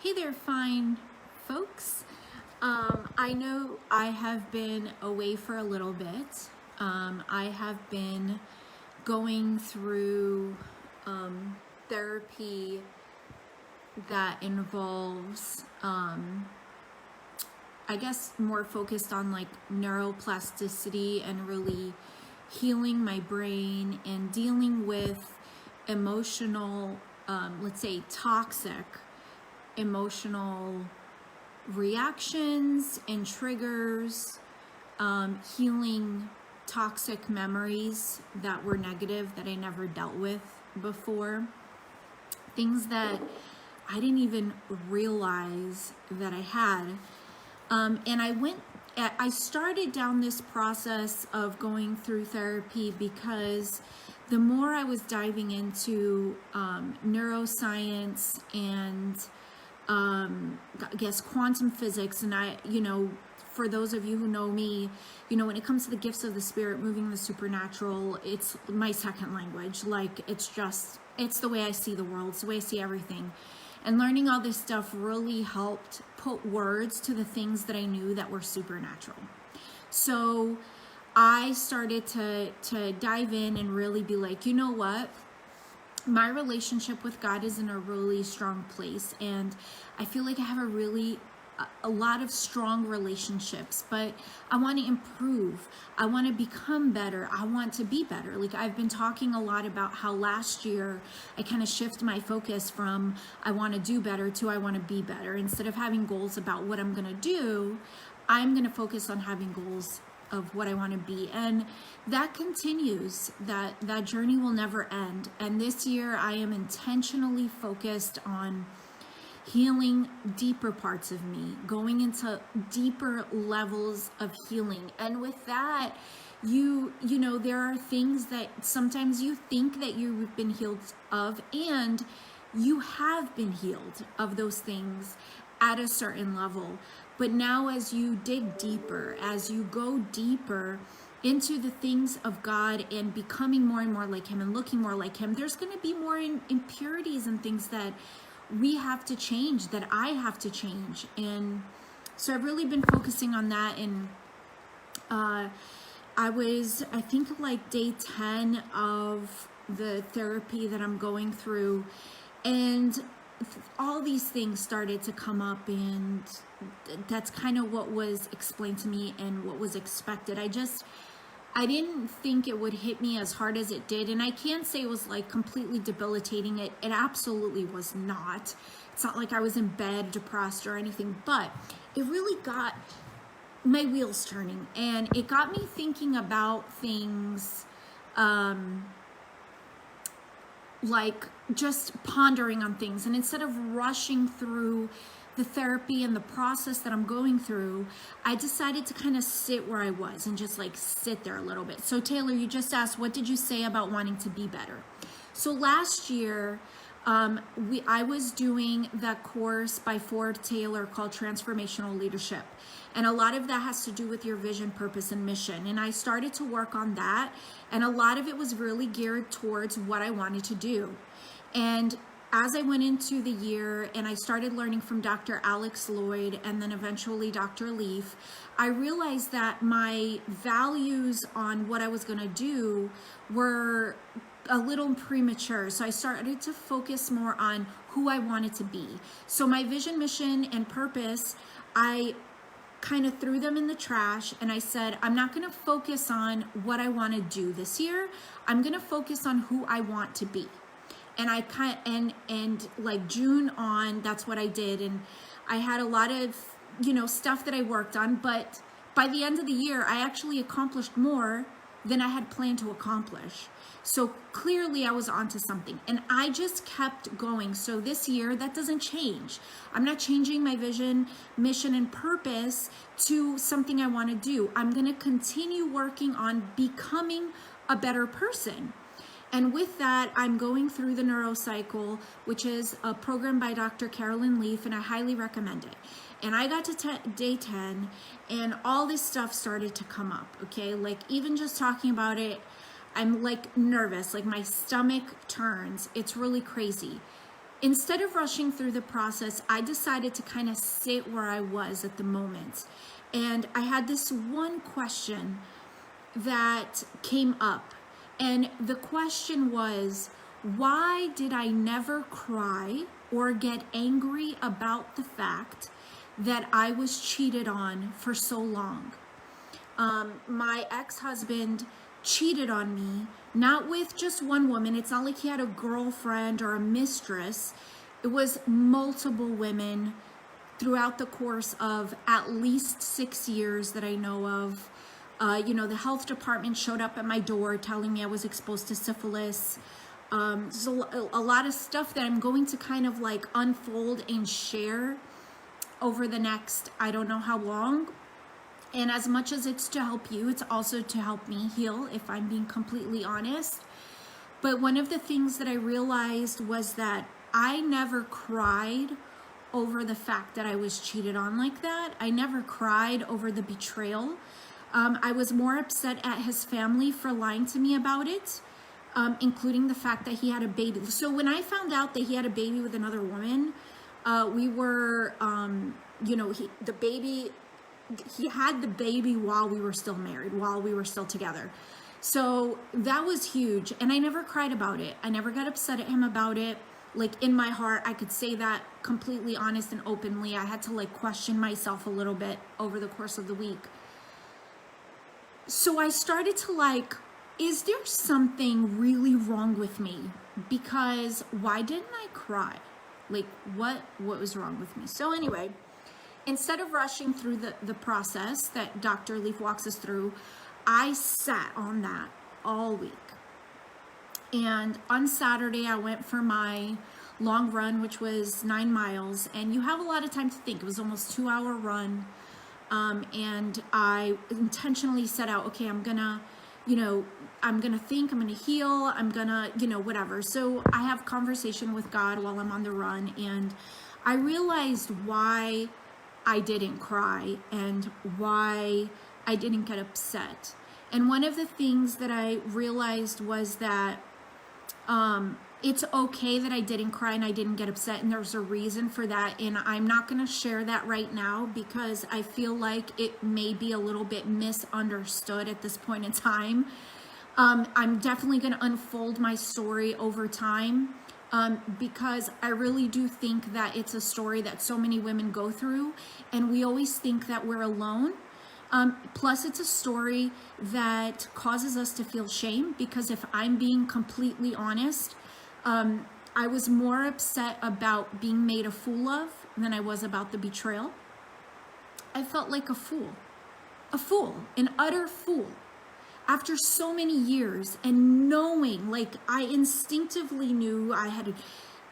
Hey there, fine folks. I know I have been away for a little bit. I have been going through therapy that involves, I guess, more focused on like neuroplasticity and really healing my brain and dealing with emotional, let's say, toxic emotional reactions and triggers, healing toxic memories that were negative that I never dealt with before, things that I didn't even realize that I had. And I started down this process of going through therapy because the more I was diving into neuroscience and I guess quantum physics, and for those of you who know me, when it comes to the gifts of the spirit, moving the supernatural, it's my second language. Like, it's the way I see the world. It's the way I see everything. And learning all this stuff really helped put words to the things that I knew that were supernatural. So I started to dive in and really be like, you know what? My relationship with God is in a really strong place, and I feel like I have a lot of strong relationships, but I want to improve. I want to become better. I want to be better. Like, I've been talking a lot about how last year I kind of shift my focus from I want to do better to I want to be better. Instead of having goals about what I'm going to do, I'm going to focus on having goals of what I want to be, and that continues. That journey will never end. And this year I am intentionally focused on healing deeper parts of me, going into deeper levels of healing. And with that, there are things that sometimes you think that you've been healed of, and you have been healed of those things at a certain level. But now, as you dig deeper, as you go deeper into the things of God and becoming more and more like Him and looking more like Him, there's going to be more impurities and things that we have to change, that I have to change. And so I've really been focusing on that. And I think like day 10 of the therapy that I'm going through, and all these things started to come up, and that's kind of what was explained to me and what was expected. I didn't think it would hit me as hard as it did, and I can't say it was like completely debilitating. It absolutely was not. It's not like I was in bed depressed or anything, but it really got my wheels turning, and it got me thinking about things like just pondering on things. And instead of rushing through the therapy and the process that I'm going through, I decided to kind of sit where I was and just like sit there a little bit. So Taylor, you just asked, what did you say about wanting to be better? So last year, I was doing that course by Ford Taylor called Transformational Leadership. And a lot of that has to do with your vision, purpose, and mission. And I started to work on that. And a lot of it was really geared towards what I wanted to do. And as I went into the year and I started learning from Dr. Alex Lloyd and then eventually Dr. Leaf, I realized that my values on what I was going to do were a little premature. So I started to focus more on who I wanted to be. So my vision, mission, and purpose, I kind of threw them in the trash, and I said, I'm not going to focus on what I want to do this year. I'm going to focus on who I want to be. And I and like June on, that's what I did. And I had a lot of, stuff that I worked on, but by the end of the year, I actually accomplished more than I had planned to accomplish. So clearly I was onto something, and I just kept going. So this year, that doesn't change. I'm not changing my vision, mission, and purpose to something I want to do. I'm going to continue working on becoming a better person. And with that, I'm going through the Neurocycle, which is a program by Dr. Carolyn Leaf, and I highly recommend it. And I got to day 10, and all this stuff started to come up, okay? Like, even just talking about it, I'm like nervous, like my stomach turns. It's really crazy. instead of rushing through the process, I decided to kind of sit where I was at the moment. And I had this one question that came up. And the question was, why did I never cry or get angry about the fact that I was cheated on for so long? My ex-husband cheated on me, not with just one woman. It's not like he had a girlfriend or a mistress. It was multiple women throughout the course of at least 6 years that I know of. The health department showed up at my door telling me I was exposed to syphilis. So a lot of stuff that I'm going to kind of like unfold and share over the next, I don't know how long. And as much as it's to help you, it's also to help me heal, if I'm being completely honest. But one of the things that I realized was that I never cried over the fact that I was cheated on like that. I never cried over the betrayal. I was more upset at his family for lying to me about it, including the fact that he had a baby. So when I found out that he had a baby with another woman, we were, he had the baby while we were still married, while we were still together. So that was huge. And I never cried about it. I never got upset at him about it. Like in my heart, I could say that completely honest and openly. I had to like question myself a little bit over the course of the week. So I started to like, is there something really wrong with me? Because why didn't I cry? Like what was wrong with me? So anyway, instead of rushing through the process that Dr. Leaf walks us through, I sat on that all week. And on Saturday, I went for my long run, which was 9 miles. And you have a lot of time to think. It was almost a 2-hour run. And I intentionally set out, okay, I'm gonna think, I'm gonna heal, I'm gonna, whatever. So I have conversation with God while I'm on the run. And I realized why I didn't cry and why I didn't get upset. And one of the things that I realized was that it's okay that I didn't cry and I didn't get upset, and there's a reason for that. And I'm not going to share that right now because I feel like it may be a little bit misunderstood at this point in time. I'm definitely going to unfold my story over time. Because I really do think that it's a story that so many women go through, and we always think that we're alone. Plus, it's a story that causes us to feel shame, because if I'm being completely honest, I was more upset about being made a fool of than I was about the betrayal. I felt like a fool, an utter fool. After so many years and knowing, like I instinctively knew I had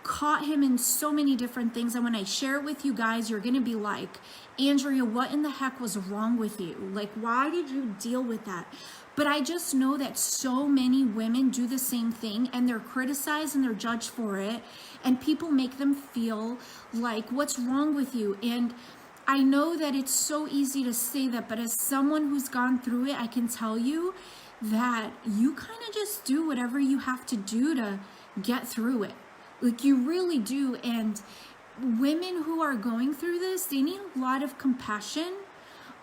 caught him in so many different things. And when I share it with you guys, you're going to be like, Andrea, what in the heck was wrong with you? Like, why did you deal with that? But I just know that so many women do the same thing, and they're criticized and they're judged for it. And people make them feel like, what's wrong with you? And I know that it's so easy to say that, but as someone who's gone through it, I can tell you that you kind of just do whatever you have to do to get through it. Like you really do. And women who are going through this, they need a lot of compassion,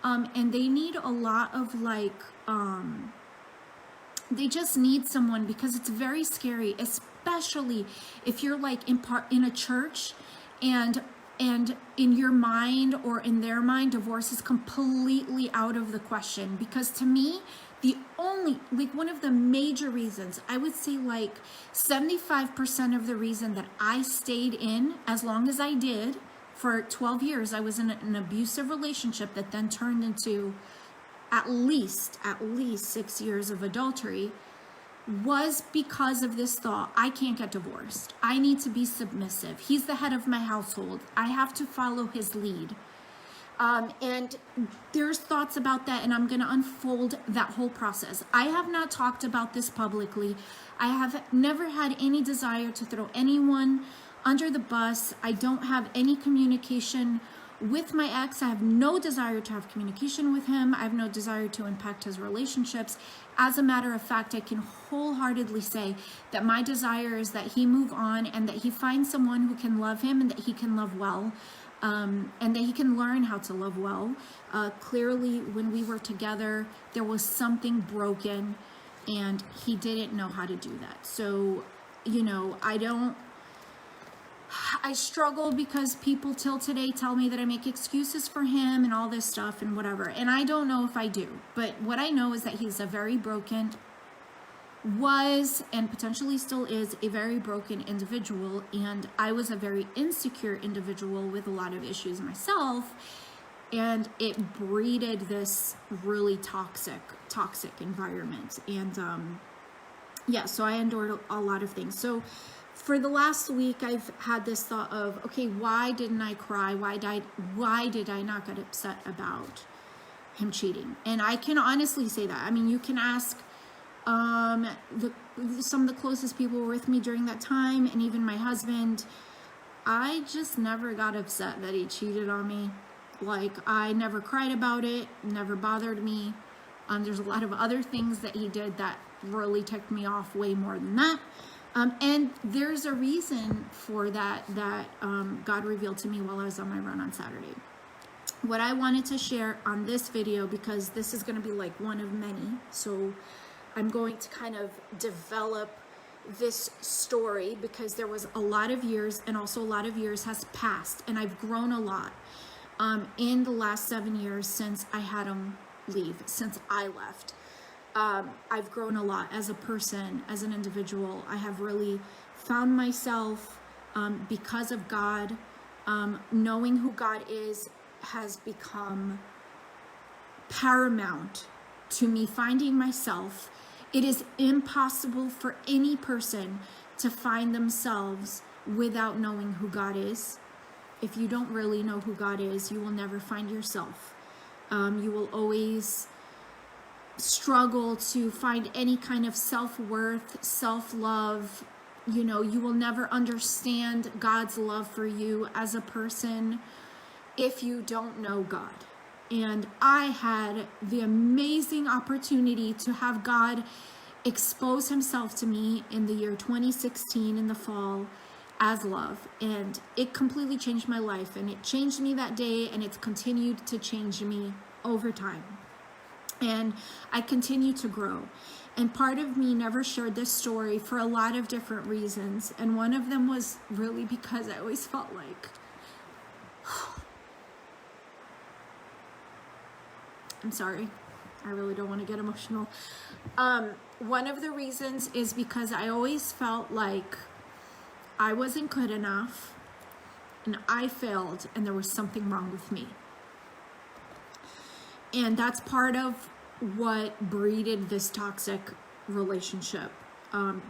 and they need a lot of they just need someone, because it's very scary, especially if you're like in a church and in your mind or in their mind, divorce is completely out of the question. Because to me, one of the major reasons, I would say like 75% of the reason that I stayed in as long as I did for 12 years, I was in an abusive relationship that then turned into at least 6 years of adultery, was because of this thought: I can't get divorced. I need to be submissive. He's the head of my household. I have to follow his lead. And there's thoughts about that, and I'm going to unfold that whole process. I have not talked about this publicly. I have never had any desire to throw anyone under the bus. I don't have any communication with my ex, I have no desire to have communication with him. I have no desire to impact his relationships. As a matter of fact, I can wholeheartedly say that my desire is that he move on and that he find someone who can love him and that he can love well, and that he can learn how to love well. Clearly, when we were together, there was something broken and he didn't know how to do that. So, you know, I struggle because people till today tell me that I make excuses for him and all this stuff and whatever. And I don't know if I do. But what I know is that he's a very broken, was and potentially still is a very broken individual. And I was a very insecure individual with a lot of issues myself. And it breeded this really toxic environment. And yeah, so I endured a lot of things. So for the last week, I've had this thought of, okay, why didn't I cry? Why did I not get upset about him cheating? And I can honestly say that. I mean, you can ask some of the closest people were with me during that time, and even my husband. I just never got upset that he cheated on me. Like, I never cried about it, never bothered me. There's a lot of other things that he did that really ticked me off way more than that. And there's a reason for that God revealed to me while I was on my run on Saturday. What I wanted to share on this video, because this is going to be like one of many, so I'm going to kind of develop this story because there was a lot of years, and also a lot of years has passed, and I've grown a lot in the last 7 years since I had him leave, since I left. I've grown a lot as a person, as an individual. I have really found myself because of God. Knowing who God is has become paramount to me finding myself. It is impossible for any person to find themselves without knowing who God is. If you don't really know who God is, you will never find yourself. You will always struggle to find any kind of self-worth, self-love. You know, you will never understand God's love for you as a person if you don't know God. And I had the amazing opportunity to have God expose himself to me in the year 2016 in the fall as love. And it completely changed my life. And it changed me that day, and it's continued to change me over time. And I continue to grow. And part of me never shared this story for a lot of different reasons. And one of them was really because I always felt like, I'm sorry, I really don't want to get emotional. One of the reasons is because I always felt like I wasn't good enough and I failed and there was something wrong with me. And that's part of what breeded this toxic relationship,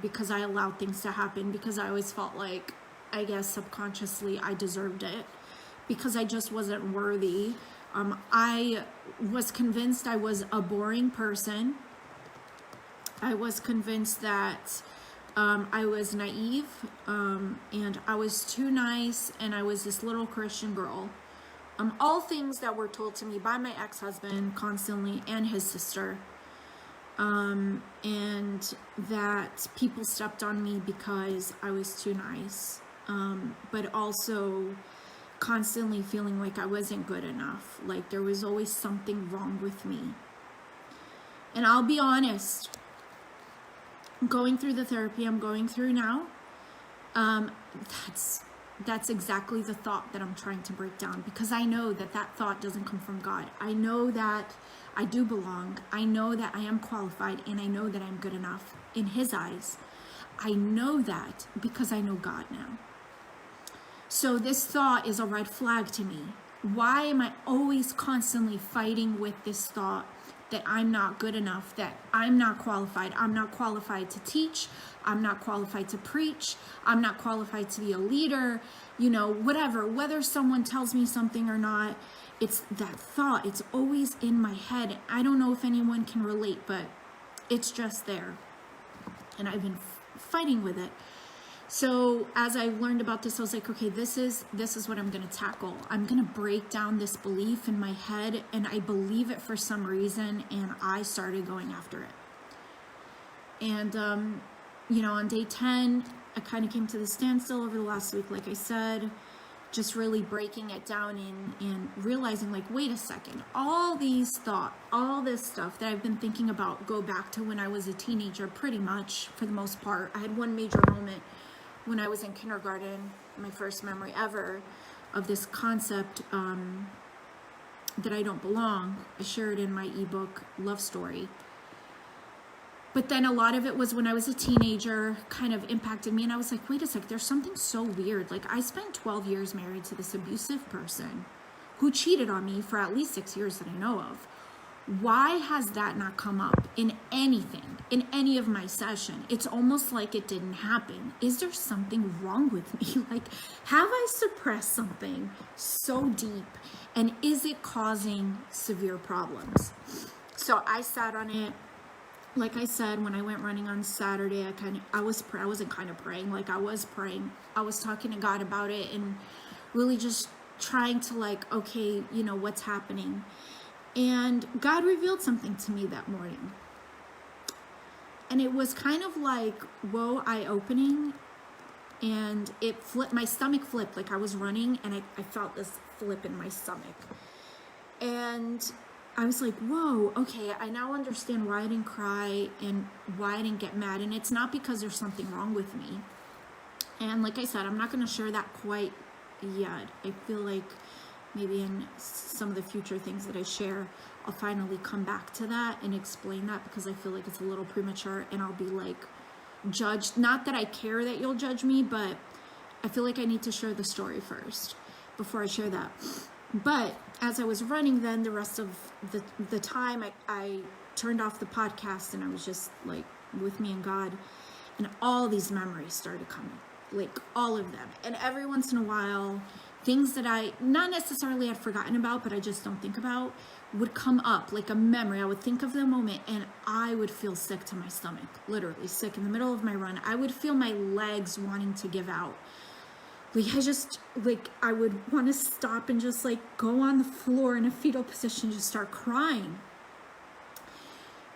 because I allowed things to happen, because I always felt like, I guess subconsciously, I deserved it, because I just wasn't worthy. I was convinced I was a boring person. I was convinced that I was naive, and I was too nice, and I was this little Christian girl. All things that were told to me by my ex-husband constantly and his sister. And that people stepped on me because I was too nice. But also constantly feeling like I wasn't good enough. Like there was always something wrong with me. And I'll be honest, going through the therapy I'm going through now, that's exactly the thought that I'm trying to break down, because I know that that thought doesn't come from God. I know that I do belong. I know that I am qualified, and I know that I'm good enough in his eyes. I know that because I know God now. So this thought is a red flag to me. Why am I always constantly fighting with this thought that I'm not good enough, that I'm not qualified? I'm not qualified to teach. I'm not qualified to preach. I'm not qualified to be a leader, you know, whatever. Whether someone tells me something or not, it's that thought. It's always in my head. I don't know if anyone can relate, but it's just there. And I've been fighting with it. So as I learned about this, I was like, okay, this is what I'm going to tackle. I'm going to break down this belief in my head, and I believe it for some reason, and I started going after it. And, on day 10, I kind of came to the standstill over the last week, like I said, just really breaking it down and realizing, like, wait a second, all this stuff that I've been thinking about go back to when I was a teenager, pretty much, for the most part. I had one major moment when I was in kindergarten, my first memory ever of this concept that I don't belong. I shared in my ebook, Love Story. But then a lot of it was when I was a teenager, kind of impacted me. And I was like, wait a sec, there's something so weird. Like, I spent 12 years married to this abusive person who cheated on me for at least 6 years that I know of. Why has that not come up in anything, in any of my session? It's almost like it didn't happen. Is there something wrong with me? Like, have I suppressed something so deep? And is it causing severe problems? So I sat on it. Like I said, when I went running on Saturday, I wasn't kind of praying, like I was praying. I was talking to God about it and really just trying to, like, okay, what's happening? And God revealed something to me that morning. And it was kind of like, whoa, eye-opening. And it flipped, my stomach flipped, like I was running and I felt this flip in my stomach. And I was like, whoa, okay, I now understand why I didn't cry and why I didn't get mad. And it's not because there's something wrong with me. And like I said, I'm not going to share that quite yet. I feel like maybe in some of the future things that I share, I'll finally come back to that and explain that, because I feel like it's a little premature and I'll be like judged. Not that I care that you'll judge me, but I feel like I need to share the story first before I share that. But as I was running then, the rest of the time, I turned off the podcast and I was just like with me and God, and all these memories started coming, like all of them. And every once in a while, things that I not necessarily had forgotten about, but I just don't think about, would come up like a memory. I would think of the moment and I would feel sick to my stomach, literally sick in the middle of my run. I would feel my legs wanting to give out. I would want to stop and just like go on the floor in a fetal position, just start crying.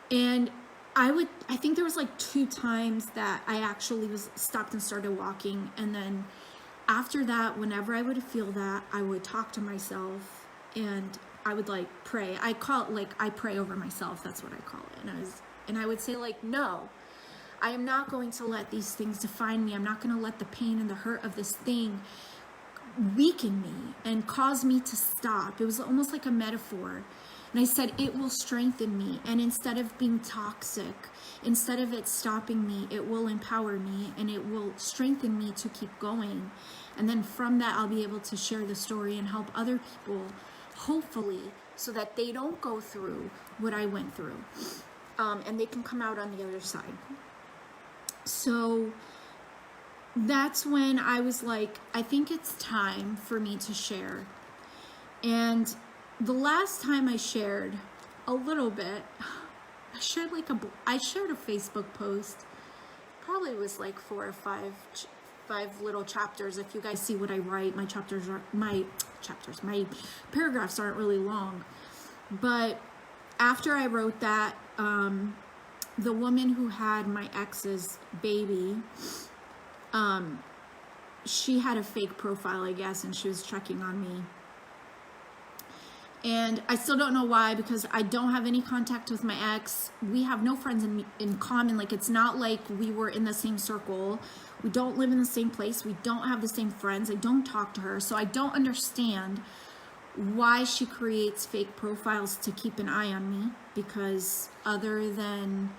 And I think there was like 2 times that I actually was stopped and started walking. And then after that, whenever I would feel that, I would talk to myself and I would like pray. I call it like, I pray over myself. That's what I call it. And I would say like, no, I am not going to let these things define me. I'm not going to let the pain and the hurt of this thing weaken me and cause me to stop. It was almost like a metaphor. And I said, it will strengthen me. And instead of being toxic, instead of it stopping me, it will empower me and it will strengthen me to keep going. And then from that, I'll be able to share the story and help other people, hopefully, so that they don't go through what I went through. And they can come out on the other side. So that's when I was like, I think it's time for me to share. And the last time I shared a little bit, I shared a Facebook post. Probably was like 4 or 5 little chapters. If you guys see what I write, my paragraphs aren't really long. But after I wrote that, the woman who had my ex's baby, she had a fake profile, I guess, and she was checking on me. And I still don't know why, because I don't have any contact with my ex. We have no friends in common. Like, it's not like we were in the same circle. We don't live in the same place. We don't have the same friends. I don't talk to her. So I don't understand why she creates fake profiles to keep an eye on me, because other than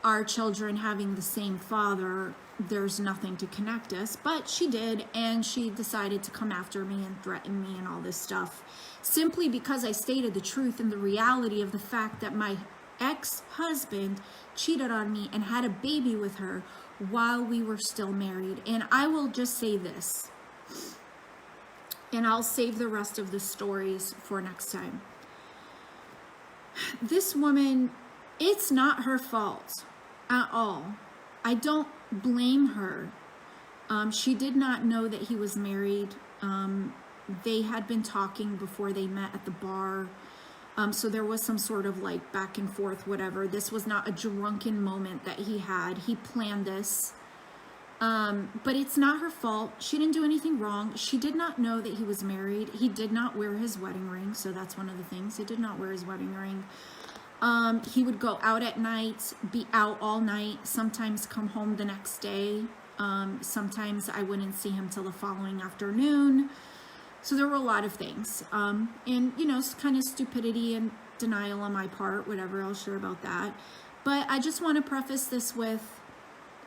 our children having the same father, there's nothing to connect us. But she did, and she decided to come after me and threaten me and all this stuff, simply because I stated the truth and the reality of the fact that my ex-husband cheated on me and had a baby with her while we were still married. And I will just say this, and I'll save the rest of the stories for next time. This woman, it's not her fault at all. I don't blame her She did not know that he was married. They had been talking before they met at the bar. So there was some sort of like back and forth, whatever. This was not a drunken moment that he had. He planned this. But it's not her fault. She didn't do anything wrong. She did not know that he was married. He did not wear his wedding ring. So that's one of the things. He did not wear his wedding ring. He would go out at night, be out all night, sometimes come home the next day. Sometimes I wouldn't see him till the following afternoon. So there were a lot of things. And, you know, kind of stupidity and denial on my part, whatever, I'll share about that. But I just want to preface this with,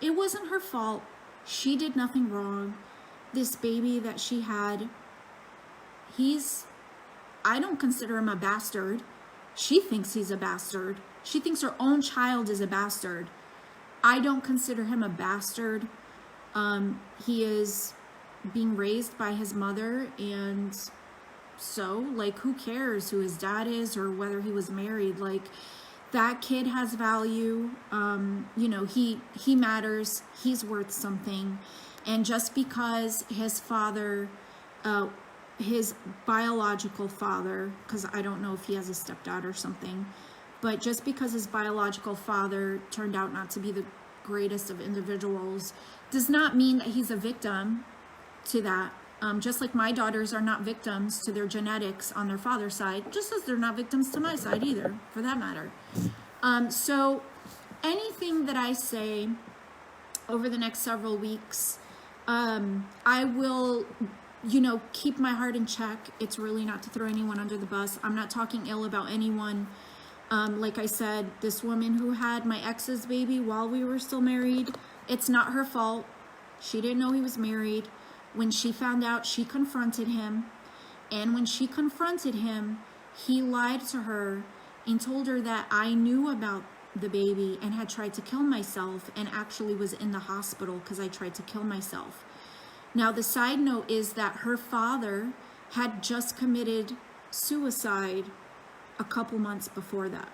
it wasn't her fault. She did nothing wrong. This baby that she had, I don't consider him a bastard. She thinks he's a bastard. She thinks her own child is a bastard. I don't consider him a bastard. He is being raised by his mother, and so, like, who cares who his dad is or whether he was married? Like, that kid has value. You know, he matters. He's worth something. And just because his father, his biological father, because I don't know if he has a stepdad or something, but just because his biological father turned out not to be the greatest of individuals does not mean that he's a victim to that. Just like my daughters are not victims to their genetics on their father's side, just as they're not victims to my side either, for that matter. So anything that I say over the next several weeks, I will, you know, keep my heart in check. It's really not to throw anyone under the bus. I'm not talking ill about anyone. Like I said, this woman who had my ex's baby while we were still married, it's not her fault. She didn't know he was married. When she found out, she confronted him. And when she confronted him, he lied to her and told her that I knew about the baby and had tried to kill myself and actually was in the hospital because I tried to kill myself. Now, the side note is that her father had just committed suicide a couple months before that.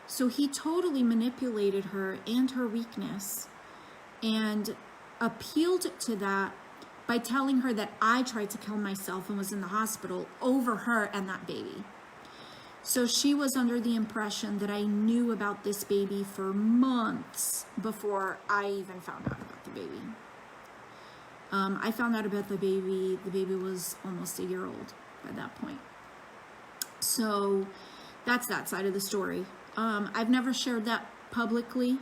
So he totally manipulated her and her weakness and appealed to that by telling her that I tried to kill myself and was in the hospital over her and that baby. So she was under the impression that I knew about this baby for months before I even found out about the baby. I found out about the baby was almost a year old by that point. So that's that side of the story. I've never shared that publicly.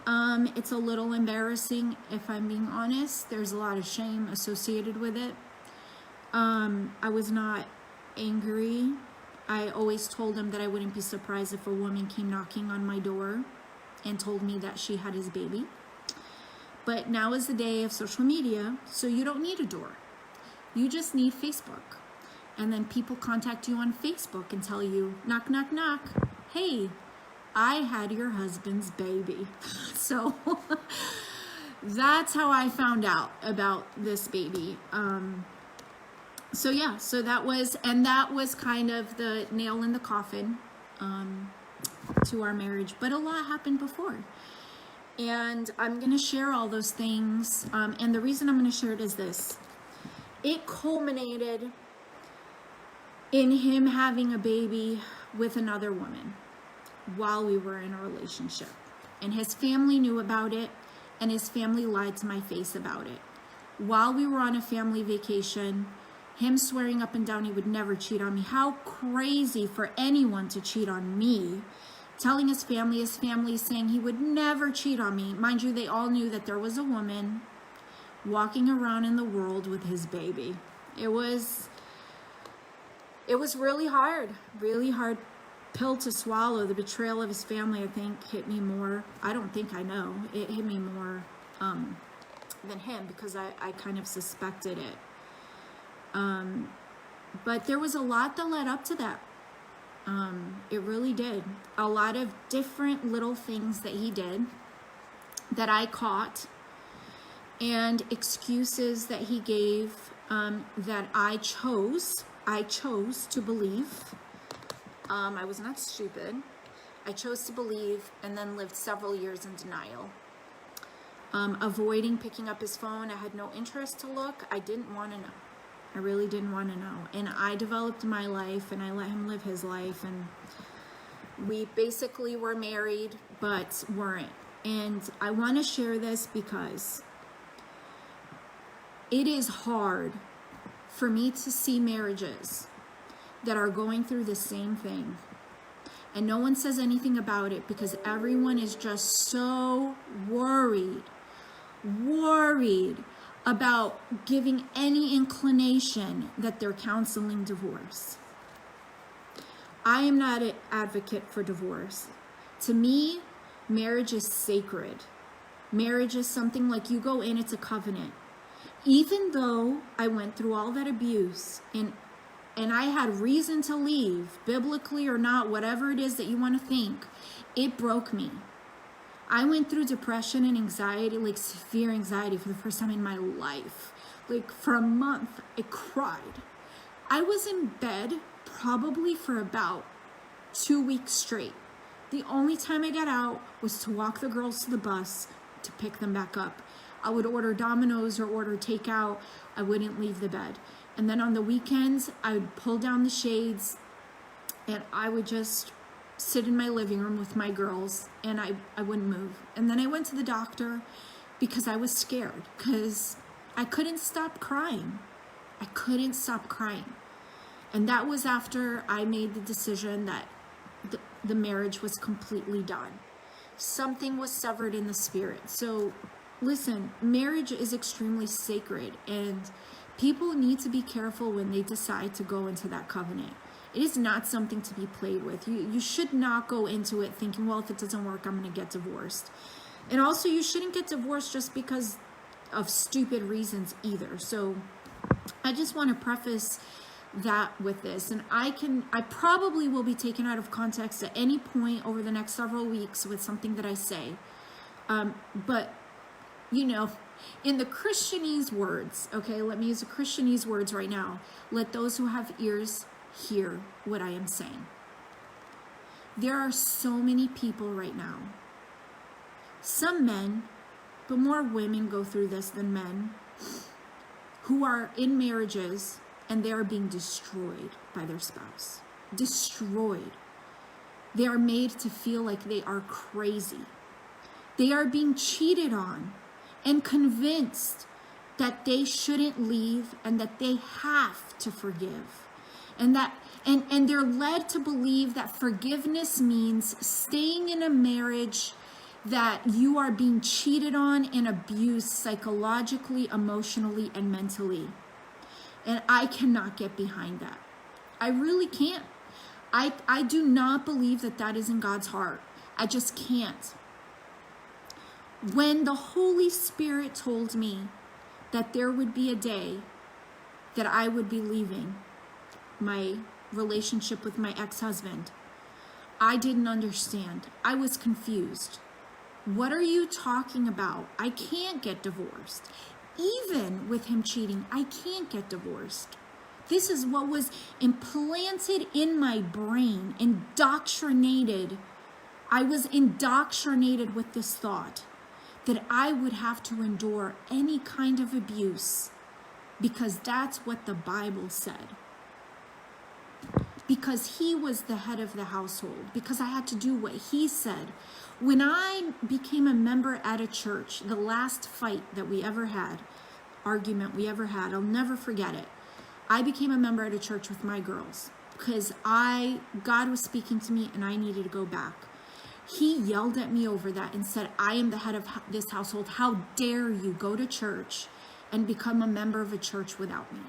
It's a little embarrassing, if I'm being honest. There's a lot of shame associated with it. I was not angry. I always told him that I wouldn't be surprised if a woman came knocking on my door and told me that she had his baby. But now is the day of social media, so you don't need a door. You just need Facebook. And then people contact you on Facebook and tell you, knock, knock, knock, hey, I had your husband's baby. So that's how I found out about this baby. So yeah, so that was kind of the nail in the coffin to our marriage. But a lot happened before. And I'm going to share all those things. And the reason I'm going to share it is this. It culminated in him having a baby with another woman while we were in a relationship. And his family knew about it, and his family lied to my face about it. While we were on a family vacation, him swearing up and down he would never cheat on me. How crazy for anyone to cheat on me. Telling his family saying he would never cheat on me. Mind you, they all knew that there was a woman walking around in the world with his baby. It was really hard pill to swallow. The betrayal of his family, I think, hit me more. I don't think, I know. It hit me more than him because I kind of suspected it. But there was a lot that led up to that. It really did. A lot of different little things that he did that I caught, and excuses that he gave that I chose to believe. I was not stupid. I chose to believe and then lived several years in denial. avoiding picking up his phone. I had no interest to look. I didn't want to know. I really didn't want to know. And I developed my life, and I let him live his life. And we basically were married, but weren't. And I want to share this because it is hard for me to see marriages that are going through the same thing. And no one says anything about it because everyone is just so worried about giving any inclination that they're counseling divorce. I am not an advocate for divorce. To me, marriage is sacred. Marriage is something like you go in, it's a covenant. Even though I went through all that abuse and I had reason to leave, biblically or not, whatever it is that you want to think, it broke me. I went through depression and anxiety, like severe anxiety for the first time in my life. Like for a month, I cried. I was in bed probably for about 2 weeks straight. The only time I got out was to walk the girls to the bus to pick them back up. I would order Domino's or order takeout. I wouldn't leave the bed. And then on the weekends, I would pull down the shades and I would just sit in my living room with my girls and I wouldn't move. And then I went to the doctor because I was scared because I couldn't stop crying. I couldn't stop crying. And that was after I made the decision that the marriage was completely done. Something was severed in the spirit. So listen, marriage is extremely sacred and people need to be careful when they decide to go into that covenant. It is not something to be played with. You should not go into it thinking, well, if it doesn't work, I'm going to get divorced. And also, you shouldn't get divorced just because of stupid reasons either. So I just want to preface that with this. And I probably will be taken out of context at any point over the next several weeks with something that I say. But, you know, in the Christianese words, okay, let me use the Christianese words right now. Let those who have ears hear what I am saying. There are so many people right now, some men, but more women go through this than men, who are in marriages and they are being destroyed by their spouse. Destroyed. They are made to feel like they are crazy. They are being cheated on and convinced that they shouldn't leave and that they have to forgive. And they're led to believe that forgiveness means staying in a marriage that you are being cheated on and abused psychologically, emotionally, and mentally. And I cannot get behind that. I really can't. I do not believe that that is in God's heart. I just can't. When the Holy Spirit told me that there would be a day that I would be leaving my relationship with my ex-husband, I didn't understand. I was confused. What are you talking about? I can't get divorced. Even with him cheating, I can't get divorced. This is what was implanted in my brain, indoctrinated. I was indoctrinated with this thought that I would have to endure any kind of abuse because that's what the Bible said. Because he was the head of the household, because I had to do what he said. When I became a member at a church, the last fight that we ever had, argument we ever had, I'll never forget it. I became a member at a church with my girls because God was speaking to me and I needed to go back. He yelled at me over that and said, I am the head of this household. How dare you go to church and become a member of a church without me?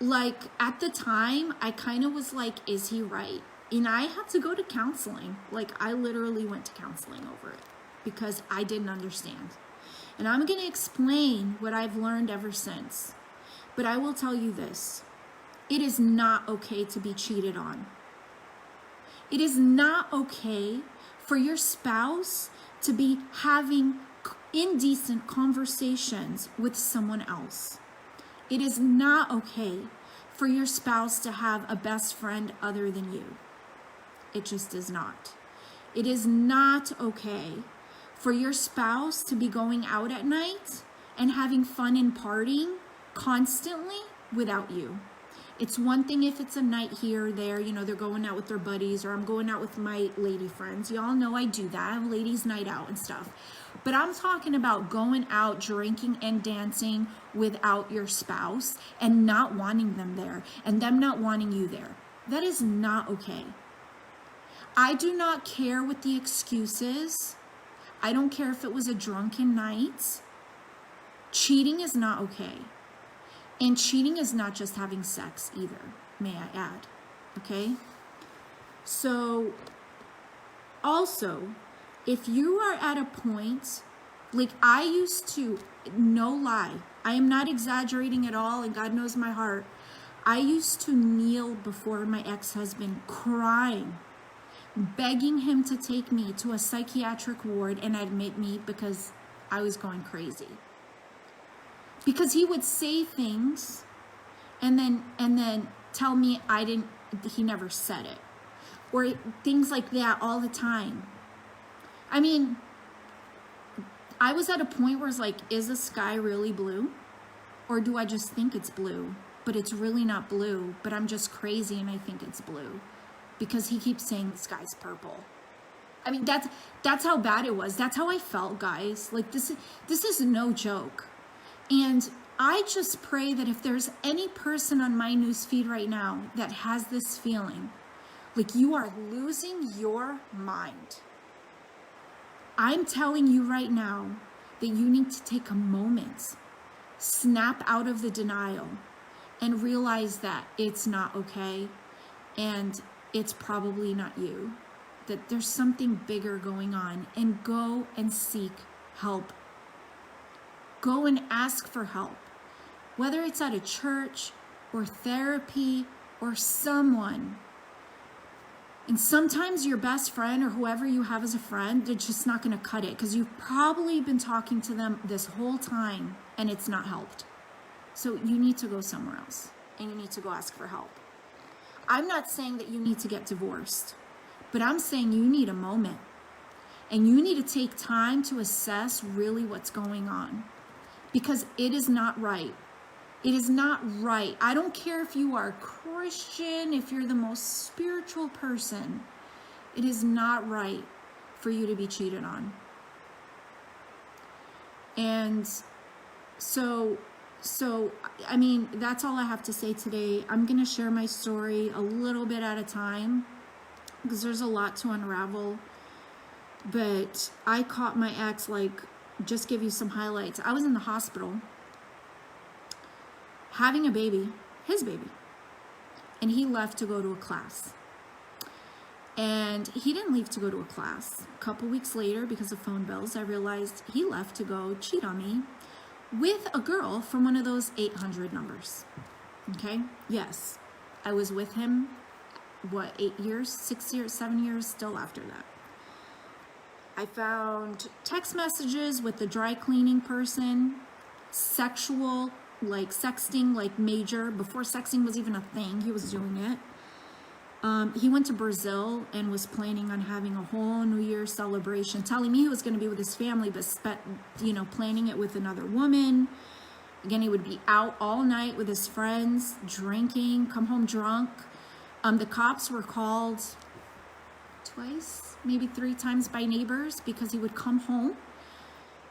Like, at the time, I kind of was like, is he right? And I had to go to counseling. Like, I literally went to counseling over it because I didn't understand. And I'm going to explain what I've learned ever since. But I will tell you this. It is not okay to be cheated on. It is not okay for your spouse to be having indecent conversations with someone else. It is not okay for your spouse to have a best friend other than you. It just is not. It is not okay for your spouse to be going out at night and having fun and partying constantly without you. It's one thing if it's a night here or there, you know, they're going out with their buddies, or I'm going out with my lady friends. Y'all know I do that. I have ladies' night out and stuff. But I'm talking about going out, drinking and dancing without your spouse and not wanting them there and them not wanting you there. That is not okay. I do not care what the excuse is. I don't care if it was a drunken night. Cheating is not okay. And cheating is not just having sex either, may I add, okay? So, also, if you are at a point, like I used to, no lie, I am not exaggerating at all, and God knows my heart, I used to kneel before my ex-husband crying, begging him to take me to a psychiatric ward and admit me because I was going crazy. Because he would say things and then tell me he never said it. Or things like that all the time. I mean, I was at a point where it's like, is the sky really blue? Or do I just think it's blue? But it's really not blue, but I'm just crazy and I think it's blue. Because he keeps saying the sky's purple. I mean, that's how bad it was. That's how I felt, guys. Like this is no joke. And I just pray that if there's any person on my newsfeed right now that has this feeling, like you are losing your mind, I'm telling you right now that you need to take a moment, snap out of the denial, and realize that it's not okay, and it's probably not you, that there's something bigger going on, and go and seek help. Go and ask for help, whether it's at a church or therapy or someone. And sometimes your best friend or whoever you have as a friend, they're just not going to cut it because you've probably been talking to them this whole time and it's not helped. So you need to go somewhere else and you need to go ask for help. I'm not saying that you need to get divorced, but I'm saying you need a moment and you need to take time to assess really what's going on. Because it is not right. It is not right. I don't care if you are Christian, if you're the most spiritual person. It is not right for you to be cheated on. And so I mean, that's all I have to say today. I'm going to share my story a little bit at a time because there's a lot to unravel. But I caught my ex, like, just give you some highlights. I was in the hospital having a baby, his baby, and he left to go to a class. And he didn't leave to go to a class. A couple weeks later, because of phone bills, I realized he left to go cheat on me with a girl from one of those 800 numbers. Okay? Yes. I was with him, 8 years, 6 years, 7 years, still after that. I found text messages with the dry cleaning person, sexual, like sexting, like major. Before sexting was even a thing, he was doing it. He went to Brazil and was planning on having a whole New Year's celebration, telling me he was going to be with his family, but planning it with another woman. Again, he would be out all night with his friends, drinking, come home drunk. The cops were called twice, maybe 3 times by neighbors because he would come home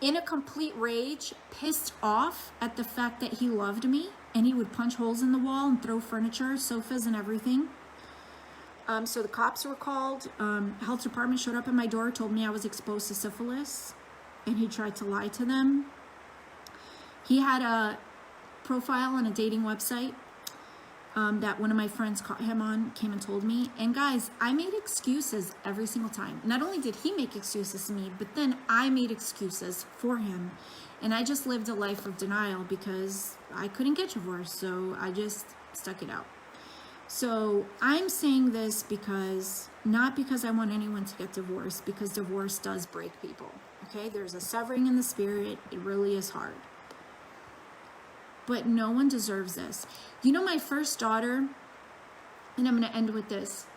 in a complete rage, pissed off at the fact that he loved me, and he would punch holes in the wall and throw furniture, sofas, and everything. So the cops were called. Health department showed up at my door, told me I was exposed to syphilis, and he tried to lie to them. He had a profile on a dating website that one of my friends caught him on, came and told me. And guys, I made excuses every single time. Not only did he make excuses to me, but then I made excuses for him. And I just lived a life of denial because I couldn't get divorced, so I just stuck it out. So I'm saying this because, not because I want anyone to get divorced, because divorce does break people, okay? There's a severing in the spirit. It really is hard. But no one deserves this. You know, my first daughter, and I'm going to end with this.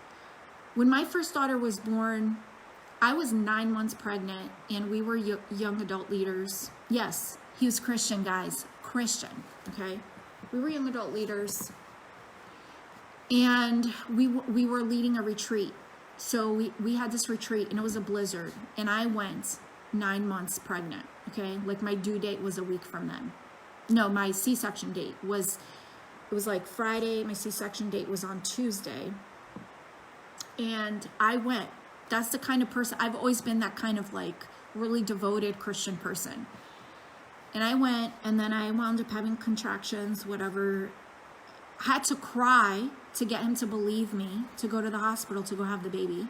When my first daughter was born, I was 9 months pregnant, and we were young adult leaders. Yes, he was Christian, guys. Christian, okay? We were young adult leaders, and we were leading a retreat. So we had this retreat, and it was a blizzard, and I went 9 months pregnant, okay? Like, my due date was a week from then. No, my C-section date was, it was like Friday. My C-section date was on Tuesday, and I went. That's the kind of person, I've always been that kind of like really devoted Christian person. And I went, and then I wound up having contractions, whatever. Had to cry to get him to believe me, to go to the hospital to go have the baby.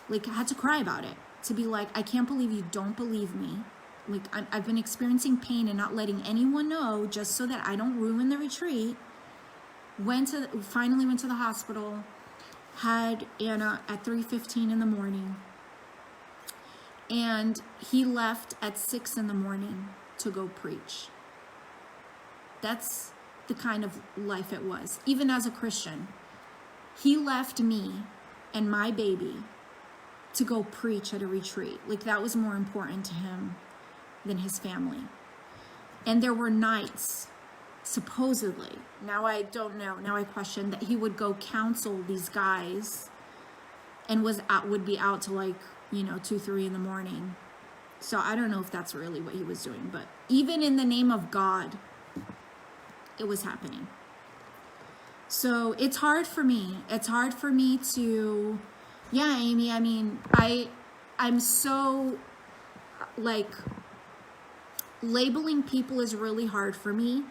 Like, I had to cry about it, to be like, I can't believe you don't believe me. Like, I've been experiencing pain and not letting anyone know, just so that I don't ruin the retreat. Finally went to the hospital. Had Anna at 3:15 in the morning, and he left at 6 in the morning to go preach. That's the kind of life it was. Even as a Christian, he left me and my baby to go preach at a retreat. Like, that was more important to him than his family. And there were nights, supposedly, now I don't know, now I question, that he would go counsel these guys and would be out to, like, 2, 3 in the morning. So I don't know if that's really what he was doing, but even in the name of God, it was happening. So it's hard for me. It's hard for me to, yeah, Amy, I mean, I'm so, like, labeling people is really hard for me,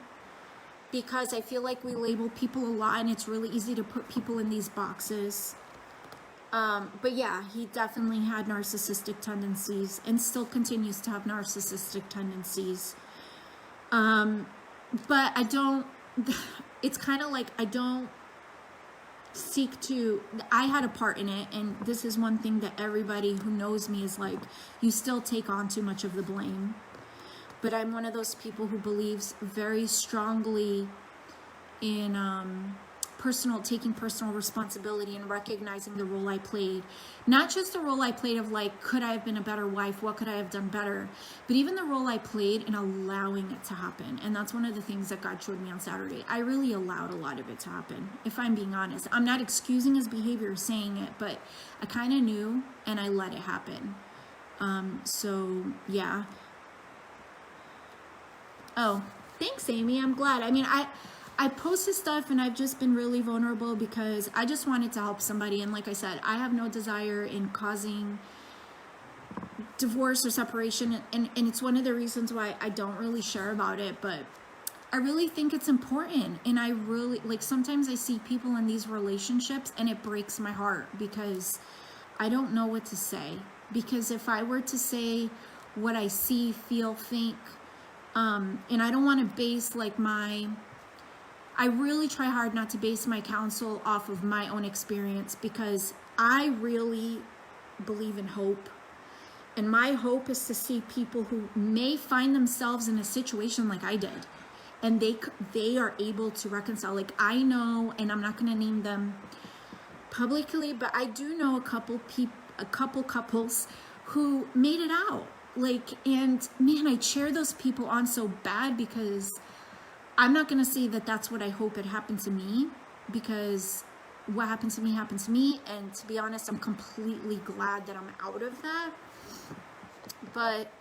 because I feel like we label people a lot, and it's really easy to put people in these boxes. But yeah, he definitely had narcissistic tendencies and still continues to have narcissistic tendencies. But I don't, it's kind of like I don't seek to, I had a part in it, and this is one thing that everybody who knows me is like, you still take on too much of the blame. But I'm one of those people who believes very strongly in taking personal responsibility and recognizing the role I played. Not just the role I played of like, could I have been a better wife? What could I have done better? But even the role I played in allowing it to happen. And that's one of the things that God showed me on Saturday. I really allowed a lot of it to happen, if I'm being honest. I'm not excusing his behavior, saying it, but I kind of knew, and I let it happen. So yeah. Oh, thanks, Amy. I'm glad. I mean, I posted stuff, and I've just been really vulnerable because I just wanted to help somebody. And like I said, I have no desire in causing divorce or separation. And it's one of the reasons why I don't really share about it. But I really think it's important. And I really, like, sometimes I see people in these relationships, and it breaks my heart because I don't know what to say. Because if I were to say what I see, feel, think, and I don't want to base like I really try hard not to base my counsel off of my own experience, because I really believe in hope. And my hope is to see people who may find themselves in a situation like I did, and they are able to reconcile. Like, I know, and I'm not going to name them publicly, but I do know a couple couples who made it out. Like, and man, I cheer those people on so bad, because I'm not going to say that that's what I hope it happened to me, because what happened to me happened to me. And to be honest, I'm completely glad that I'm out of that. But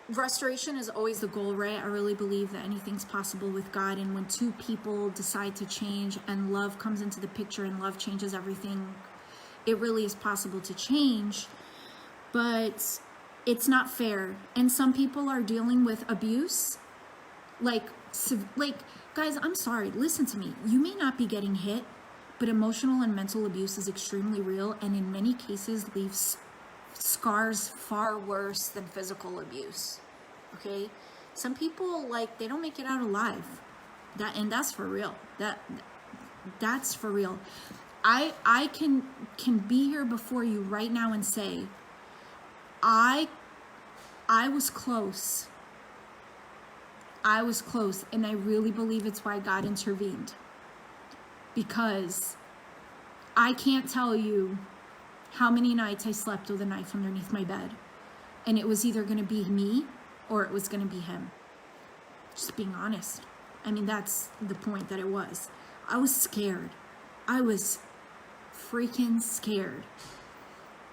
restoration is always the goal, right? I really believe that anything's possible with God. And when two people decide to change and love comes into the picture and love changes everything, it really is possible to change. But it's not fair. And some people are dealing with abuse. Like, guys, I'm sorry, listen to me. You may not be getting hit, but emotional and mental abuse is extremely real, and in many cases leaves scars far worse than physical abuse. Okay? Some people, like, they don't make it out alive. That's for real. That's for real. I can be here before you right now and say, I was close. I was close, and I really believe it's why God intervened. Because I can't tell you how many nights I slept with a knife underneath my bed. And it was either going to be me or it was going to be him. Just being honest. I mean, that's the point that it was. I was scared. I was freaking scared.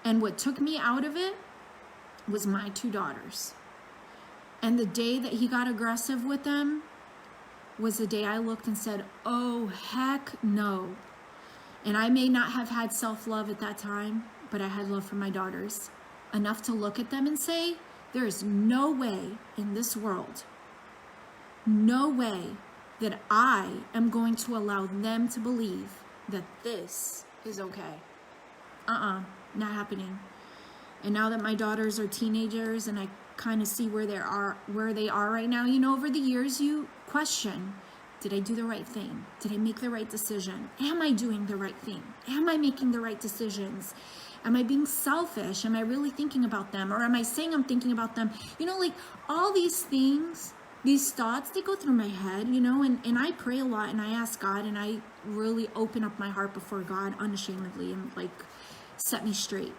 And what took me out of it was my 2 daughters. And the day that he got aggressive with them was the day I looked and said, oh, heck no. And I may not have had self-love at that time, but I had love for my daughters. Enough to look at them and say, there is no way in this world, no way that I am going to allow them to believe that this is okay. Not happening. And now that my daughters are teenagers and I kind of see where they are right now, you know, over the years you question, did I do the right thing? Did I make the right decision? Am I doing the right thing? Am I making the right decisions? Am I being selfish? Am I really thinking about them? Or am I saying I'm thinking about them? You know, like all these things, these thoughts, they go through my head, you know, and I pray a lot and I ask God and I really open up my heart before God unashamedly and like set me straight.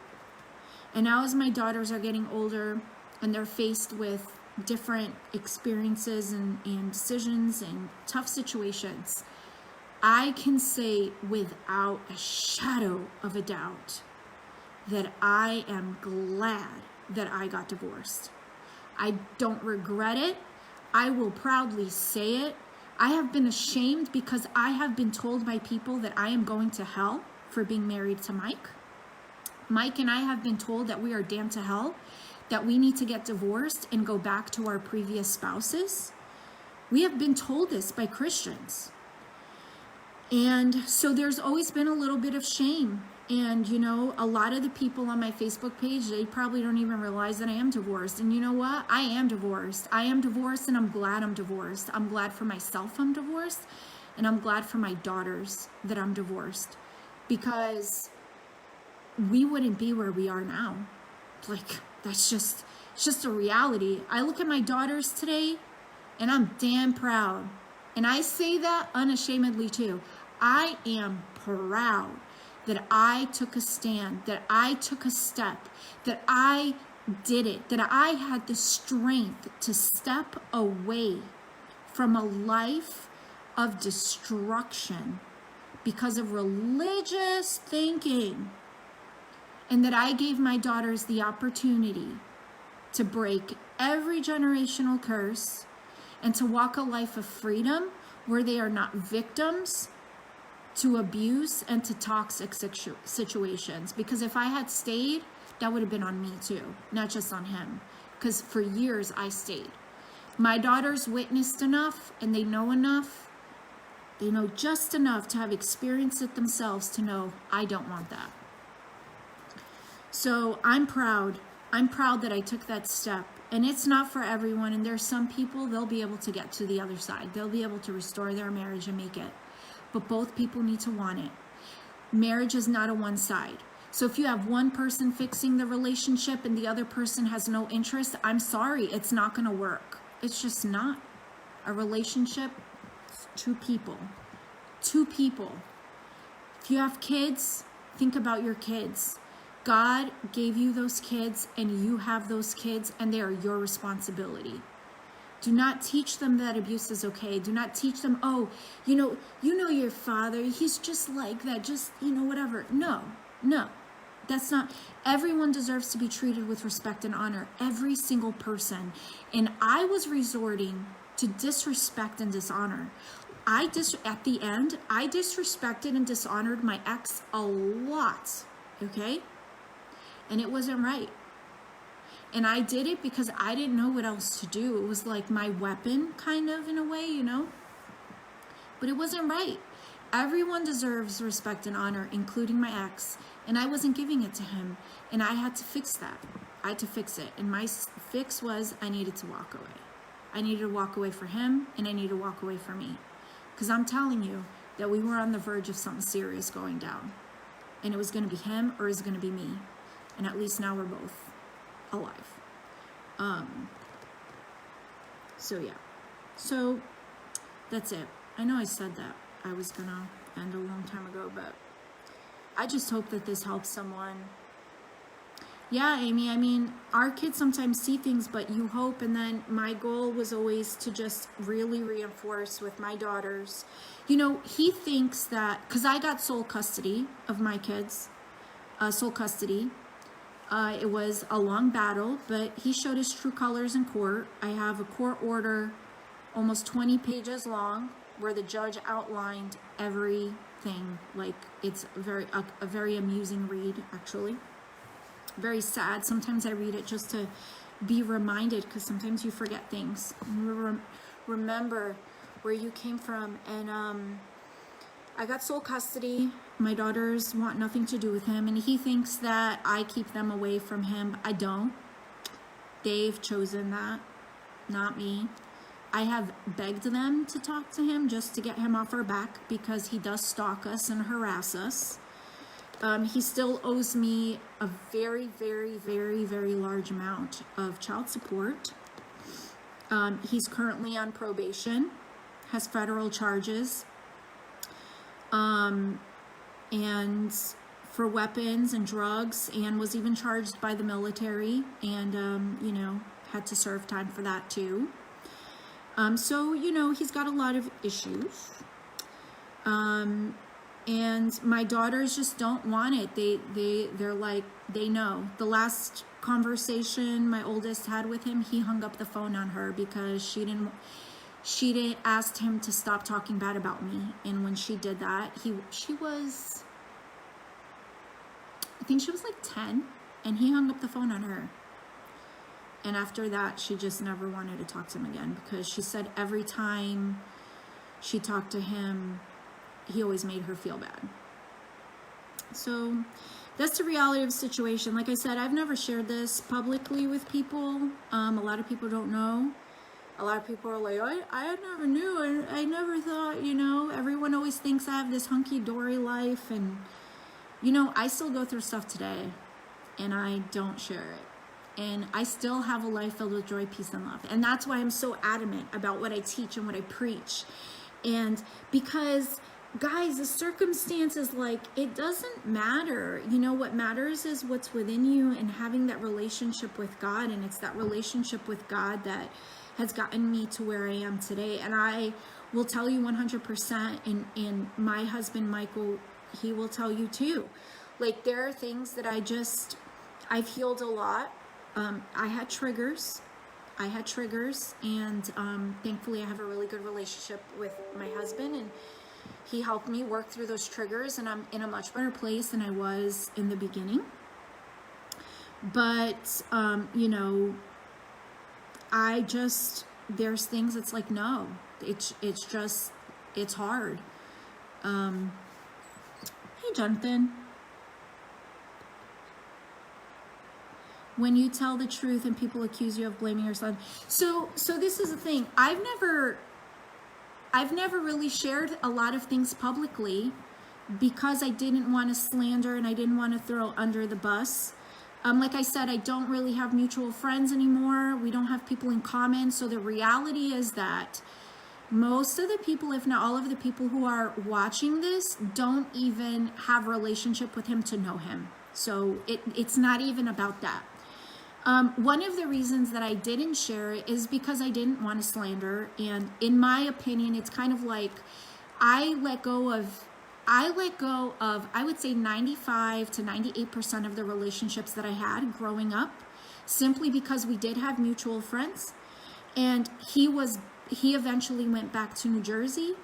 And now as my daughters are getting older and they're faced with different experiences and decisions and tough situations, I can say without a shadow of a doubt that I am glad that I got divorced. I don't regret it. I will proudly say it. I have been ashamed because I have been told by people that I am going to hell for being married to Mike. Mike and I have been told that we are damned to hell, that we need to get divorced and go back to our previous spouses. We have been told this by Christians. And so there's always been a little bit of shame. And, you know, a lot of the people on my Facebook page, they probably don't even realize that I am divorced. And you know what? I am divorced. I am divorced and I'm glad I'm divorced. I'm glad for myself I'm divorced. And I'm glad for my daughters that I'm divorced. Because we wouldn't be where we are now. Like, it's just a reality. I look at my daughters today and I'm damn proud. And I say that unashamedly too. I am proud that I took a stand, that I took a step, that I did it, that I had the strength to step away from a life of destruction because of religious thinking. And that I gave my daughters the opportunity to break every generational curse and to walk a life of freedom where they are not victims to abuse and to toxic situations. Because if I had stayed, that would have been on me too, not just on him. Because for years I stayed. My daughters witnessed enough and they know enough. They know just enough to have experienced it themselves to know I don't want that. So I'm proud. I'm proud that I took that step. And it's not for everyone. And there's some people, they'll be able to get to the other side. They'll be able to restore their marriage and make it. But both people need to want it. Marriage is not a one side. So if you have one person fixing the relationship and the other person has no interest, I'm sorry, it's not going to work. It's just not. A relationship, two people. Two people. If you have kids, think about your kids. God gave you those kids and you have those kids and they are your responsibility. Do not teach them that abuse is okay. Do not teach them, oh, you know your father, he's just like that, just, whatever. No, that's not. Everyone deserves to be treated with respect and honor, every single person. And I was resorting to disrespect and dishonor. At the end, I disrespected and dishonored my ex a lot, okay? And it wasn't right. And I did it because I didn't know what else to do. It was like my weapon, kind of, in a way, But it wasn't right. Everyone deserves respect and honor, including my ex. And I wasn't giving it to him. And I had to fix that. I had to fix it. And my fix was I needed to walk away. I needed to walk away for him, and I needed to walk away for me. Because I'm telling you that we were on the verge of something serious going down. And it was going to be him or it was going to be me. And at least now we're both alive. So yeah. So that's it. I know I said that I was gonna end a long time ago, but I just hope that this helps someone. Yeah, Amy, I mean, our kids sometimes see things, but you hope. And then my goal was always to just really reinforce with my daughters. You know, he thinks that, because I got sole custody of my kids, sole custody. It was a long battle, but he showed his true colors in court. I have a court order almost 20 pages long where the judge outlined everything. Like, it's a very amusing read, actually. Very sad. Sometimes I read it just to be reminded, because sometimes you forget things. Remember where you came from. And I got sole custody. My daughters want nothing to do with him, and he thinks that I keep them away from him. I don't. They've chosen that, not me. I have begged them to talk to him just to get him off our back, because he does stalk us and harass us. He still owes me a very, very, very, very large amount of child support. He's currently on probation, has federal charges, and for weapons and drugs, and was even charged by the military, and, you know, had to serve time for that too. So, you know, he's got a lot of issues. And my daughters just don't want it. They're like, they know. The last conversation my oldest had with him, he hung up the phone on her because she didn't ask him to stop talking bad about me. And when she did that, she was, I think she was like 10, and he hung up the phone on her. And after that, she just never wanted to talk to him again, because she said every time she talked to him, he always made her feel bad. So that's the reality of the situation. Like I said, I've never shared this publicly with people. A lot of people don't know. A lot of people are like, I never knew. I never thought, you know, everyone always thinks I have this hunky-dory life. And, you know, I still go through stuff today, and I don't share it. And I still have a life filled with joy, peace, and love. And that's why I'm so adamant about what I teach and what I preach. And because, guys, the circumstances, like, it doesn't matter. You know, what matters is what's within you and having that relationship with God. And it's that relationship with God that has gotten me to where I am today. And I will tell you 100%, and my husband, Michael, he will tell you too. Like, there are things that I've healed a lot. I had triggers, and thankfully I have a really good relationship with my husband, and he helped me work through those triggers, and I'm in a much better place than I was in the beginning. But, you know, there's things that's like, no, it's hard. Hey, Jonathan. When you tell the truth and people accuse you of blaming yourself. So this is the thing. I've never really shared a lot of things publicly because I didn't want to slander and I didn't want to throw under the bus. Like I said, I don't really have mutual friends anymore. We don't have people in common. So the reality is that most of the people, if not all of the people who are watching this, don't even have a relationship with him to know him. So it's not even about that. One of the reasons that I didn't share it is because I didn't want to slander. And in my opinion, it's kind of like I let go of, I would say 95 to 98% of the relationships that I had growing up, simply because we did have mutual friends. And he eventually went back to New Jersey.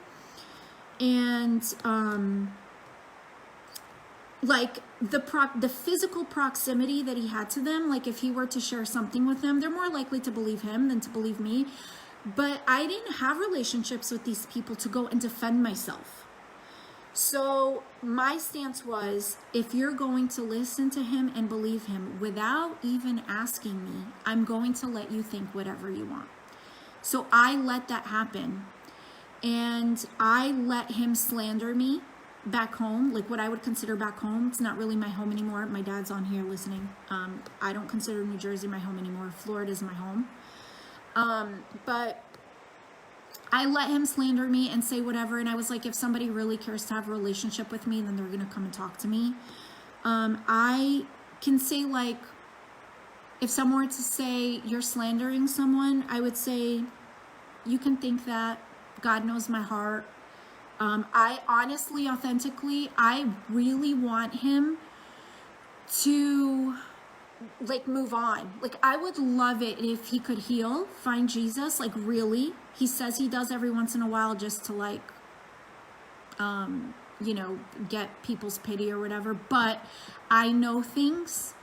And, like the physical proximity that he had to them, like if he were to share something with them, they're more likely to believe him than to believe me. But I didn't have relationships with these people to go and defend myself. So my stance was, if you're going to listen to him and believe him without even asking me, I'm going to let you think whatever you want. So I let that happen. And I let him slander me back home, like what I would consider back home. It's not really my home anymore. My dad's on here listening. I don't consider New Jersey my home anymore. Florida's my home. But I let him slander me and say whatever. And I was like, if somebody really cares to have a relationship with me, then they're going to come and talk to me. I can say, like, if someone were to say you're slandering someone, I would say you can think that. God knows my heart. I honestly, authentically, I really want him to like move on. Like, I would love it if he could heal, find Jesus, like really. He says he does every once in a while just to like, you know, get people's pity or whatever. But I know things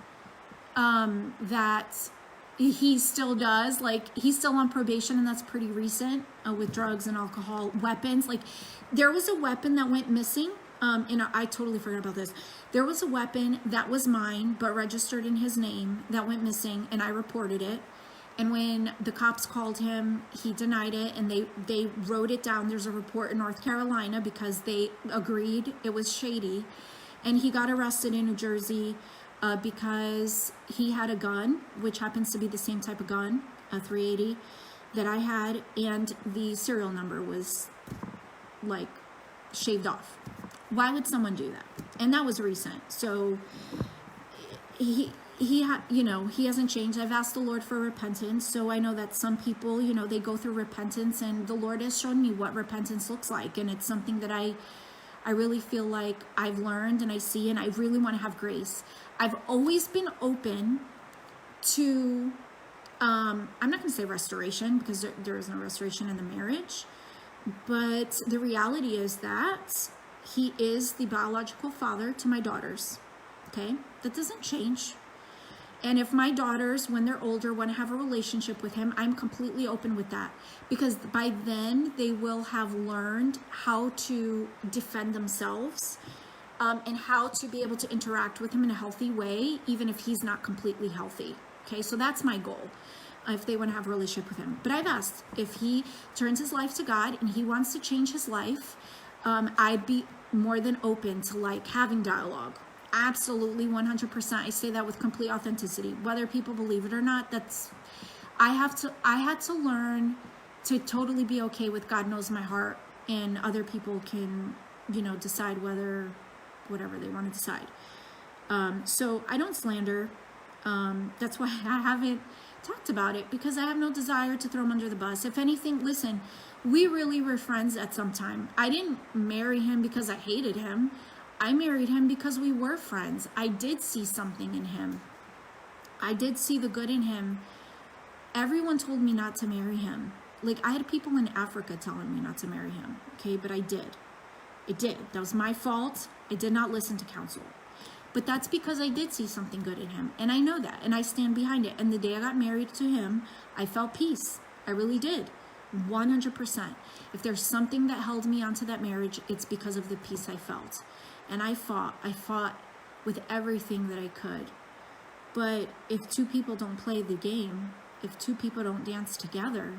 that he still does. Like, he's still on probation, and that's pretty recent, with drugs and alcohol, weapons. Like, there was a weapon that went missing. And I totally forgot about this. There was a weapon that was mine, but registered in his name, that went missing, and I reported it. And when the cops called him, he denied it, and they wrote it down. There's a report in North Carolina because they agreed it was shady. And he got arrested in New Jersey because he had a gun, which happens to be the same type of gun, a 380, that I had, and the serial number was like shaved off. Why would someone do that? And that was recent. So he hasn't changed. I've asked the Lord for repentance. So I know that some people, you know, they go through repentance, and the Lord has shown me what repentance looks like. And it's something that I really feel like I've learned, and I see, and I really want to have grace. I've always been open to, I'm not going to say restoration, because there is no restoration in the marriage. But the reality is that he is the biological father to my daughters, okay? That doesn't change. And if my daughters, when they're older, want to have a relationship with him, I'm completely open with that. Because by then, they will have learned how to defend themselves, and how to be able to interact with him in a healthy way, even if he's not completely healthy, okay? So that's my goal, if they want to have a relationship with him. But I've asked, if he turns his life to God and he wants to change his life, I'd be more than open to like having dialogue. Absolutely, 100%. I say that with complete authenticity. Whether people believe it or not, I had to learn to totally be okay with God knows my heart, and other people can, you know, decide whatever they want to decide. So I don't slander. That's why I haven't talked about it, because I have no desire to throw him under the bus. If anything, listen, we really were friends at some time. I didn't marry him because I hated him. I married him because we were friends. I did see something in him. I did see the good in him. Everyone told me not to marry him. Like, I had people in Africa telling me not to marry him, okay? But I did. That was my fault. I did not listen to counsel. But that's because I did see something good in him. And I know that. And I stand behind it. And the day I got married to him, I felt peace. I really did. 100%. If there's something that held me onto that marriage, it's because of the peace I felt. And I fought with everything that I could. But if two people don't play the game, if two people don't dance together,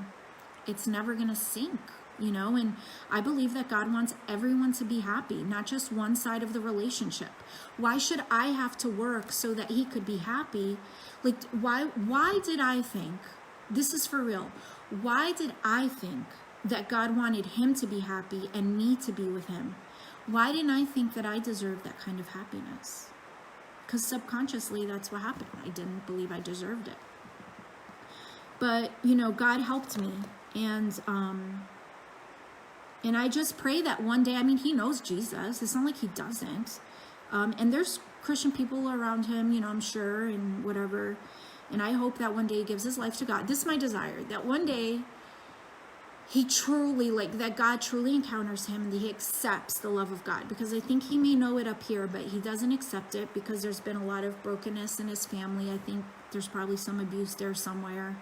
it's never going to sink, you know? And I believe that God wants everyone to be happy, not just one side of the relationship. Why should I have to work so that he could be happy? Like, why did I think, this is for real, why did I think that God wanted him to be happy and me to be with him? Why didn't I think that I deserved that kind of happiness? Because subconsciously, that's what happened. I didn't believe I deserved it. But, you know, God helped me. And I just pray that one day, I mean, he knows Jesus. It's not like he doesn't. And there's Christian people around him, you know, I'm sure, and whatever. And I hope that one day he gives his life to God. This is my desire, that one day he truly, like, that God truly encounters him and that he accepts the love of God. Because I think he may know it up here, but he doesn't accept it because there's been a lot of brokenness in his family. I think there's probably some abuse there somewhere.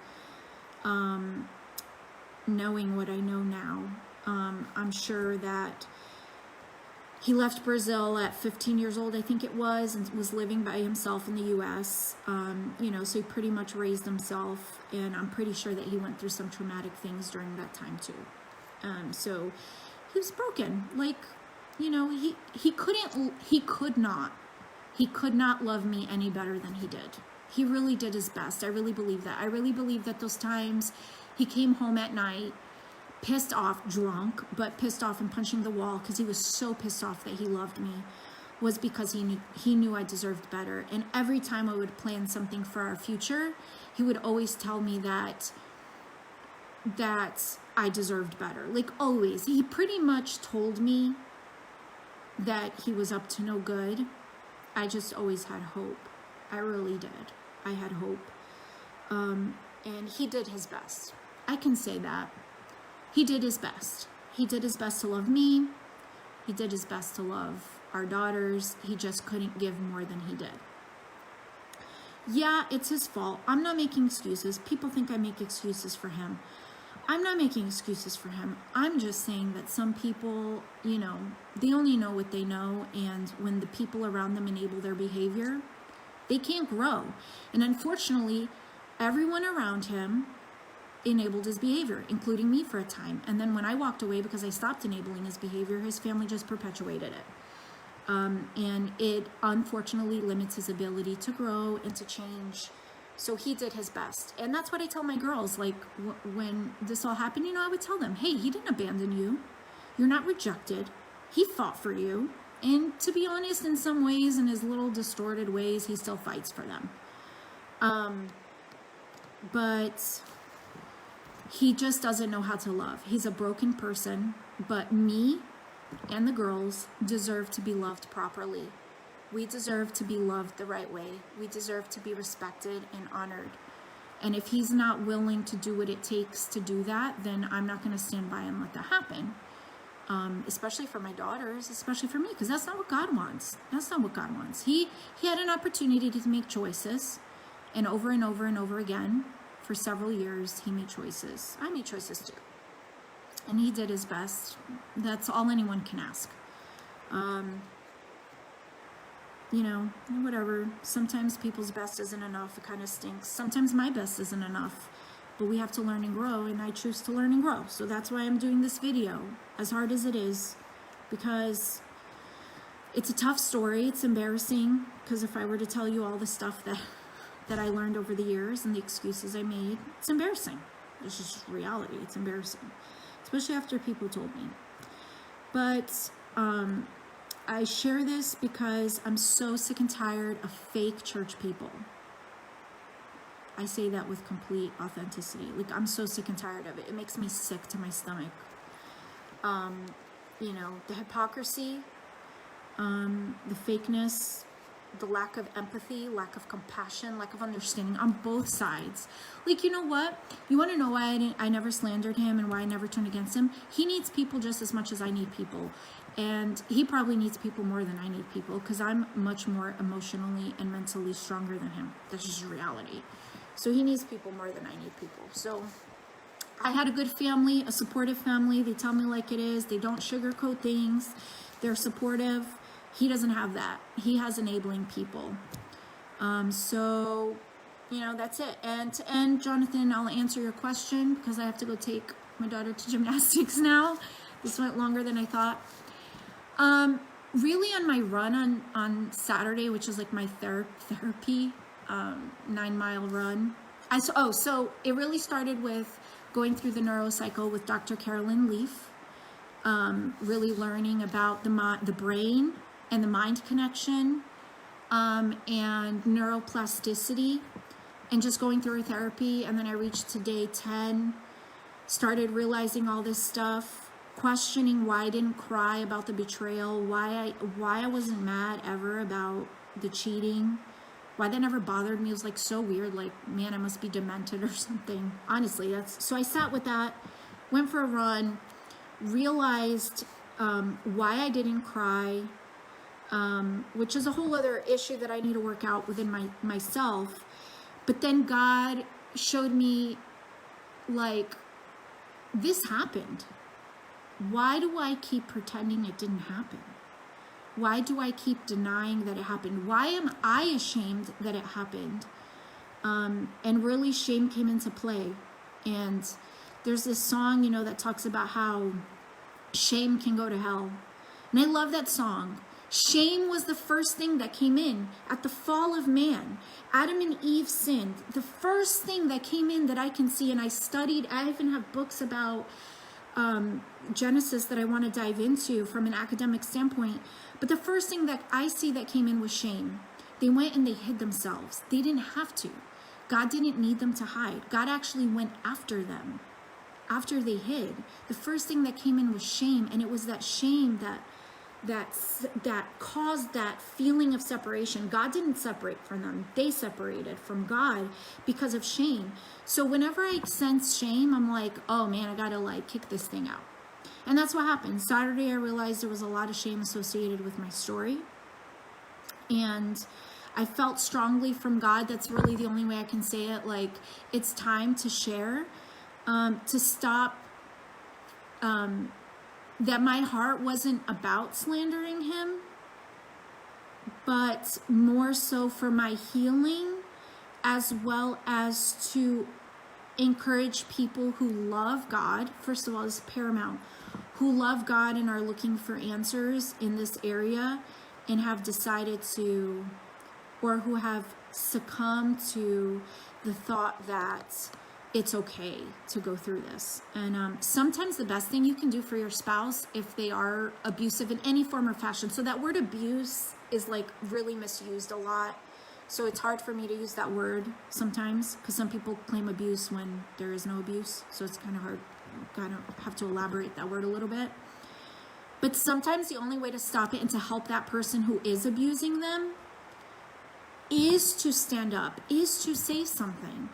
Knowing what I know now, I'm sure that he left Brazil at 15 years old, I think it was, and was living by himself in the U.S. You know, so he pretty much raised himself, and I'm pretty sure that he went through some traumatic things during that time too. So he was broken. Like, you know, he could not love me any better than he did. He really did his best. I really believe that. I really believe that those times he came home at night, pissed off, drunk, but pissed off and punching the wall because he was so pissed off that he loved me, was because he knew I deserved better. And every time I would plan something for our future, he would always tell me that I deserved better. Like, always. He pretty much told me that he was up to no good. I just always had hope. I really did. I had hope. And he did his best. I can say that. He did his best. He did his best to love me. He did his best to love our daughters. He just couldn't give more than he did. Yeah, it's his fault. I'm not making excuses. People think I make excuses for him. I'm not making excuses for him. I'm just saying that some people, you know, they only know what they know, and when the people around them enable their behavior, they can't grow. And unfortunately, everyone around him enabled his behavior, including me for a time. And then when I walked away because I stopped enabling his behavior, his family just perpetuated it. And it unfortunately limits his ability to grow and to change. So he did his best. And that's what I tell my girls. Like, when this all happened, you know, I would tell them, hey, he didn't abandon you. You're not rejected. He fought for you. And to be honest, in some ways, in his little distorted ways, he still fights for them. But he just doesn't know how to love. He's a broken person, but me and the girls deserve to be loved properly. We deserve to be loved the right way. We deserve to be respected and honored. And if he's not willing to do what it takes to do that, then I'm not going to stand by and let that happen. Especially for my daughters, especially for me, because that's not what God wants. That's not what God wants. He had an opportunity to make choices, and over and over and over again, for several years, he made choices. I made choices too. And he did his best. That's all anyone can ask. You know, whatever. Sometimes people's best isn't enough. It kind of stinks. Sometimes my best isn't enough. But we have to learn and grow, and I choose to learn and grow. So that's why I'm doing this video, as hard as it is, because it's a tough story. It's embarrassing, because if I were to tell you all the stuff that I learned over the years and the excuses I made, it's embarrassing. It's just reality. It's embarrassing, especially after people told me. But I share this because I'm so sick and tired of fake church people. I say that with complete authenticity. Like, I'm so sick and tired of it. It makes me sick to my stomach. You know, the hypocrisy, the fakeness, the lack of empathy, lack of compassion, lack of understanding on both sides. Like, you know what? You want to know why I never slandered him and why I never turned against him? He needs people just as much as I need people. And he probably needs people more than I need people, because I'm much more emotionally and mentally stronger than him. That's just reality. So he needs people more than I need people. So I had a good family, a supportive family. They tell me like it is. They don't sugarcoat things. They're supportive. He doesn't have that. He has enabling people. So, you know, that's it. And to end, Jonathan, I'll answer your question, because I have to go take my daughter to gymnastics now. This went longer than I thought. Really on my run on Saturday, which is like my therapy, 9-mile run. So it really started with going through the neurocycle with Dr. Carolyn Leaf, really learning about the brain and the mind connection, and neuroplasticity, and just going through her therapy. And then I reached to day 10, started realizing all this stuff, questioning why I didn't cry about the betrayal, why I wasn't mad ever about the cheating, why that never bothered me. It was like so weird, like, man, I must be demented or something. Honestly, so I sat with that, went for a run, realized why I didn't cry, which is a whole other issue that I need to work out within myself. But then God showed me, like, this happened. Why do I keep pretending it didn't happen? Why do I keep denying that it happened? Why am I ashamed that it happened? And really, shame came into play. And there's this song, you know, that talks about how shame can go to hell. And I love that song. Shame was the first thing that came in at the fall of man. Adam and Eve sinned. The first thing that came in that I can see, and I studied, I even have books about Genesis that I want to dive into from an academic standpoint. But the first thing that I see that came in was shame. They went and they hid themselves. They didn't have to. God didn't need them to hide. God actually went after them after they hid. The first thing that came in was shame, and it was that shame that caused that feeling of separation. God didn't separate from them. They separated from God because of shame. So whenever I sense shame, I'm like, oh man, I gotta like kick this thing out. And that's what happened. Saturday, I realized there was a lot of shame associated with my story. And I felt strongly from God. That's really the only way I can say it. Like, it's time to share, to stop, that my heart wasn't about slandering him, but more so for my healing, as well as to encourage people who love God. First of all, this is paramount, who love God and are looking for answers in this area and have decided to, or who have succumbed to the thought that it's okay to go through this. And sometimes the best thing you can do for your spouse, if they are abusive in any form or fashion, so that word abuse is like really misused a lot. So it's hard for me to use that word sometimes, because some people claim abuse when there is no abuse. So it's kind of hard, kind of have to elaborate that word a little bit. But sometimes the only way to stop it and to help that person who is abusing them is to stand up, is to say something.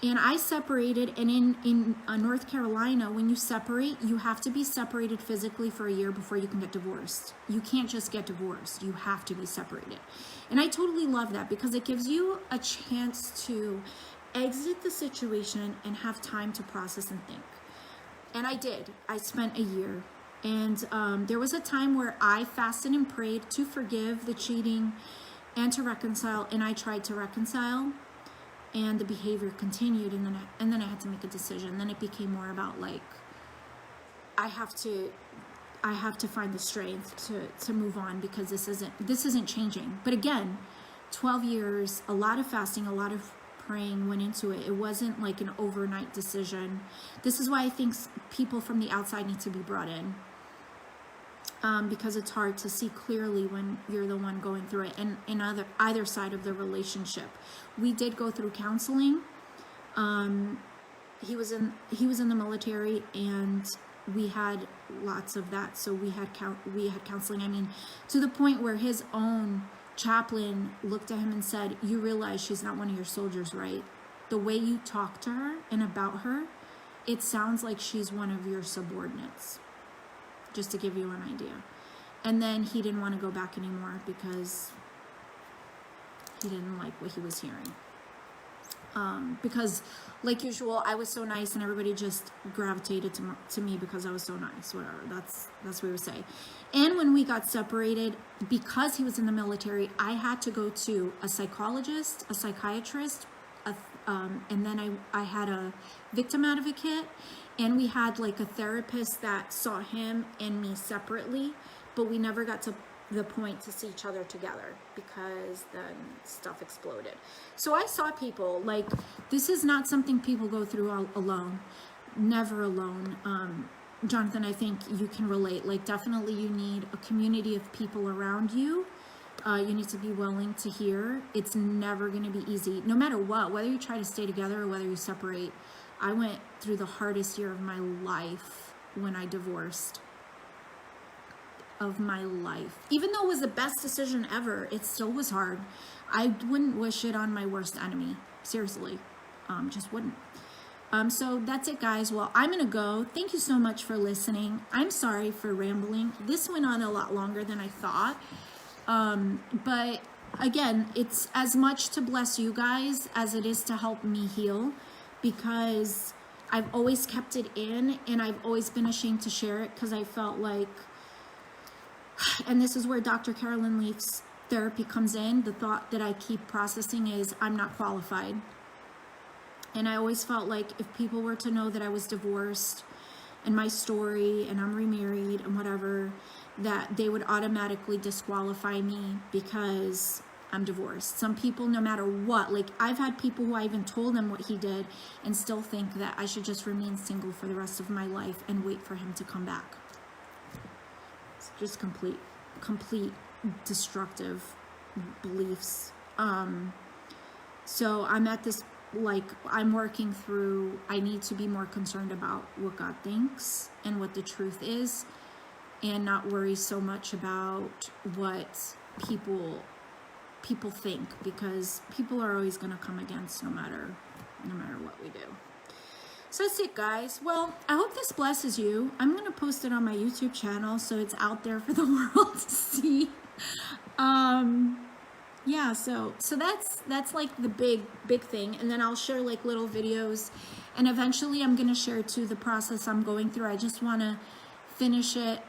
And I separated, and in North Carolina, when you separate, you have to be separated physically for a year before you can get divorced. You can't just get divorced. You have to be separated. And I totally love that, because it gives you a chance to exit the situation and have time to process and think. And I did. I spent a year. And there was a time where I fasted and prayed to forgive the cheating and to reconcile, and I tried to reconcile. And the behavior continued, and then I had to make a decision. Then it became more about like, I have to find the strength to move on, because this isn't changing. But again, 12 years, a lot of fasting, a lot of praying went into it. It wasn't like an overnight decision. This is why I think people from the outside need to be brought in. Because it's hard to see clearly when you're the one going through it, and in either side of the relationship. We did go through counseling. He was in the military, and we had lots of that. So we had counseling. I mean, to the point where his own chaplain looked at him and said, "You realize she's not one of your soldiers, right? The way you talk to her and about her, it sounds like she's one of your subordinates." Just to give you an idea. And then he didn't want to go back anymore because he didn't like what he was hearing. Because like usual, I was so nice and everybody just gravitated to me because I was so nice, whatever. That's what we would say. And when we got separated, because he was in the military, I had to go to a psychologist, a psychiatrist, and then I had a victim advocate. And we had like a therapist that saw him and me separately, but we never got to the point to see each other together because then stuff exploded. So I saw people, like, this is not something people go through alone, never alone. Jonathan, I think you can relate. Like, definitely you need a community of people around you. You need to be willing to hear. It's never going to be easy, no matter what, whether you try to stay together or whether you separate. I went through the hardest year of my life when I divorced. Of my life. Even though it was the best decision ever, it still was hard. I wouldn't wish it on my worst enemy. Seriously. Just wouldn't. So that's it, guys. Well, I'm going to go. Thank you so much for listening. I'm sorry for rambling. This went on a lot longer than I thought. But again, it's as much to bless you guys as it is to help me heal. Because I've always kept it in, and I've always been ashamed to share it because I felt like, and this is where Dr. Carolyn Leaf's therapy comes in. The thought that I keep processing is I'm not qualified. And I always felt like if people were to know that I was divorced and my story and I'm remarried and whatever, that they would automatically disqualify me because I'm divorced. Some people, no matter what, like I've had people who I even told them what he did and still think that I should just remain single for the rest of my life and wait for him to come back. It's just complete destructive beliefs. So I'm at this, like, I'm working through, I need to be more concerned about what God thinks and what the truth is, and not worry so much about what people think, because people are always going to come against no matter what we do. So that's it, guys. Well, I hope this blesses you. I'm going to post it on my YouTube channel so it's out there for the world to see. Yeah, so that's like the big thing, and then I'll share like little videos, and eventually I'm going to share too the process I'm going through. I just want to finish it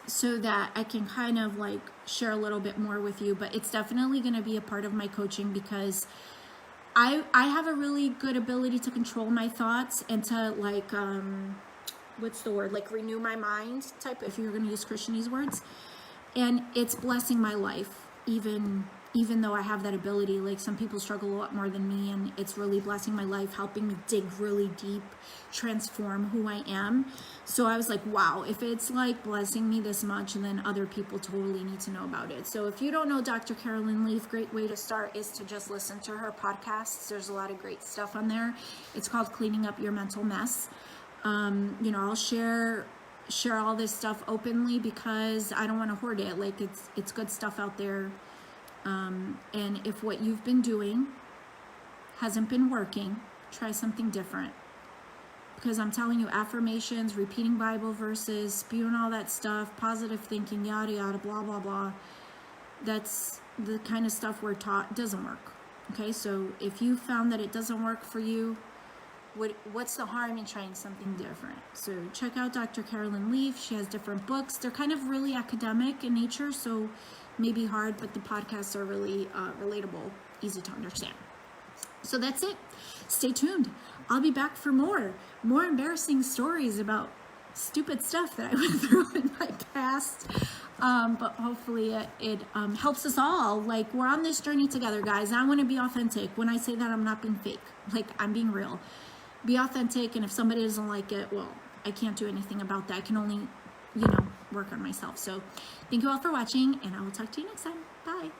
so that I can kind of like share a little bit more with you, but it's definitely going to be a part of my coaching, because I have a really good ability to control my thoughts and to like what's the word, like renew my mind type, if you're going to use Christianese words, and it's blessing my life, even though I have that ability. Like some people struggle a lot more than me, and it's really blessing my life, helping me dig really deep, transform who I am. So I was like, wow, if it's like blessing me this much, then other people totally need to know about it. So if you don't know Dr. Carolyn Leaf, great way to start is to just listen to her podcasts. There's a lot of great stuff on there. It's called Cleaning Up Your Mental Mess. You know, I'll share all this stuff openly because I don't want to hoard it. Like it's good stuff out there. And if what you've been doing hasn't been working, try something different. Because I'm telling you, affirmations, repeating Bible verses, spewing all that stuff, positive thinking, yada yada, blah blah blah, that's the kind of stuff we're taught doesn't work. Okay, so if you found that it doesn't work for you, what's the harm in trying something different? So check out Dr. Carolyn Leaf. She has different books. They're kind of really academic in nature, so maybe hard, but the podcasts are really relatable, easy to understand. So that's it. Stay tuned. I'll be back for more embarrassing stories about stupid stuff that I went through in my past. But hopefully it helps us all. Like, we're on this journey together, guys. I want to be authentic. When I say that, I'm not being fake. Like, I'm being real. Be authentic, and if somebody doesn't like it, well, I can't do anything about that. I can only, work on myself. So thank you all for watching, and I will talk to you next time. Bye.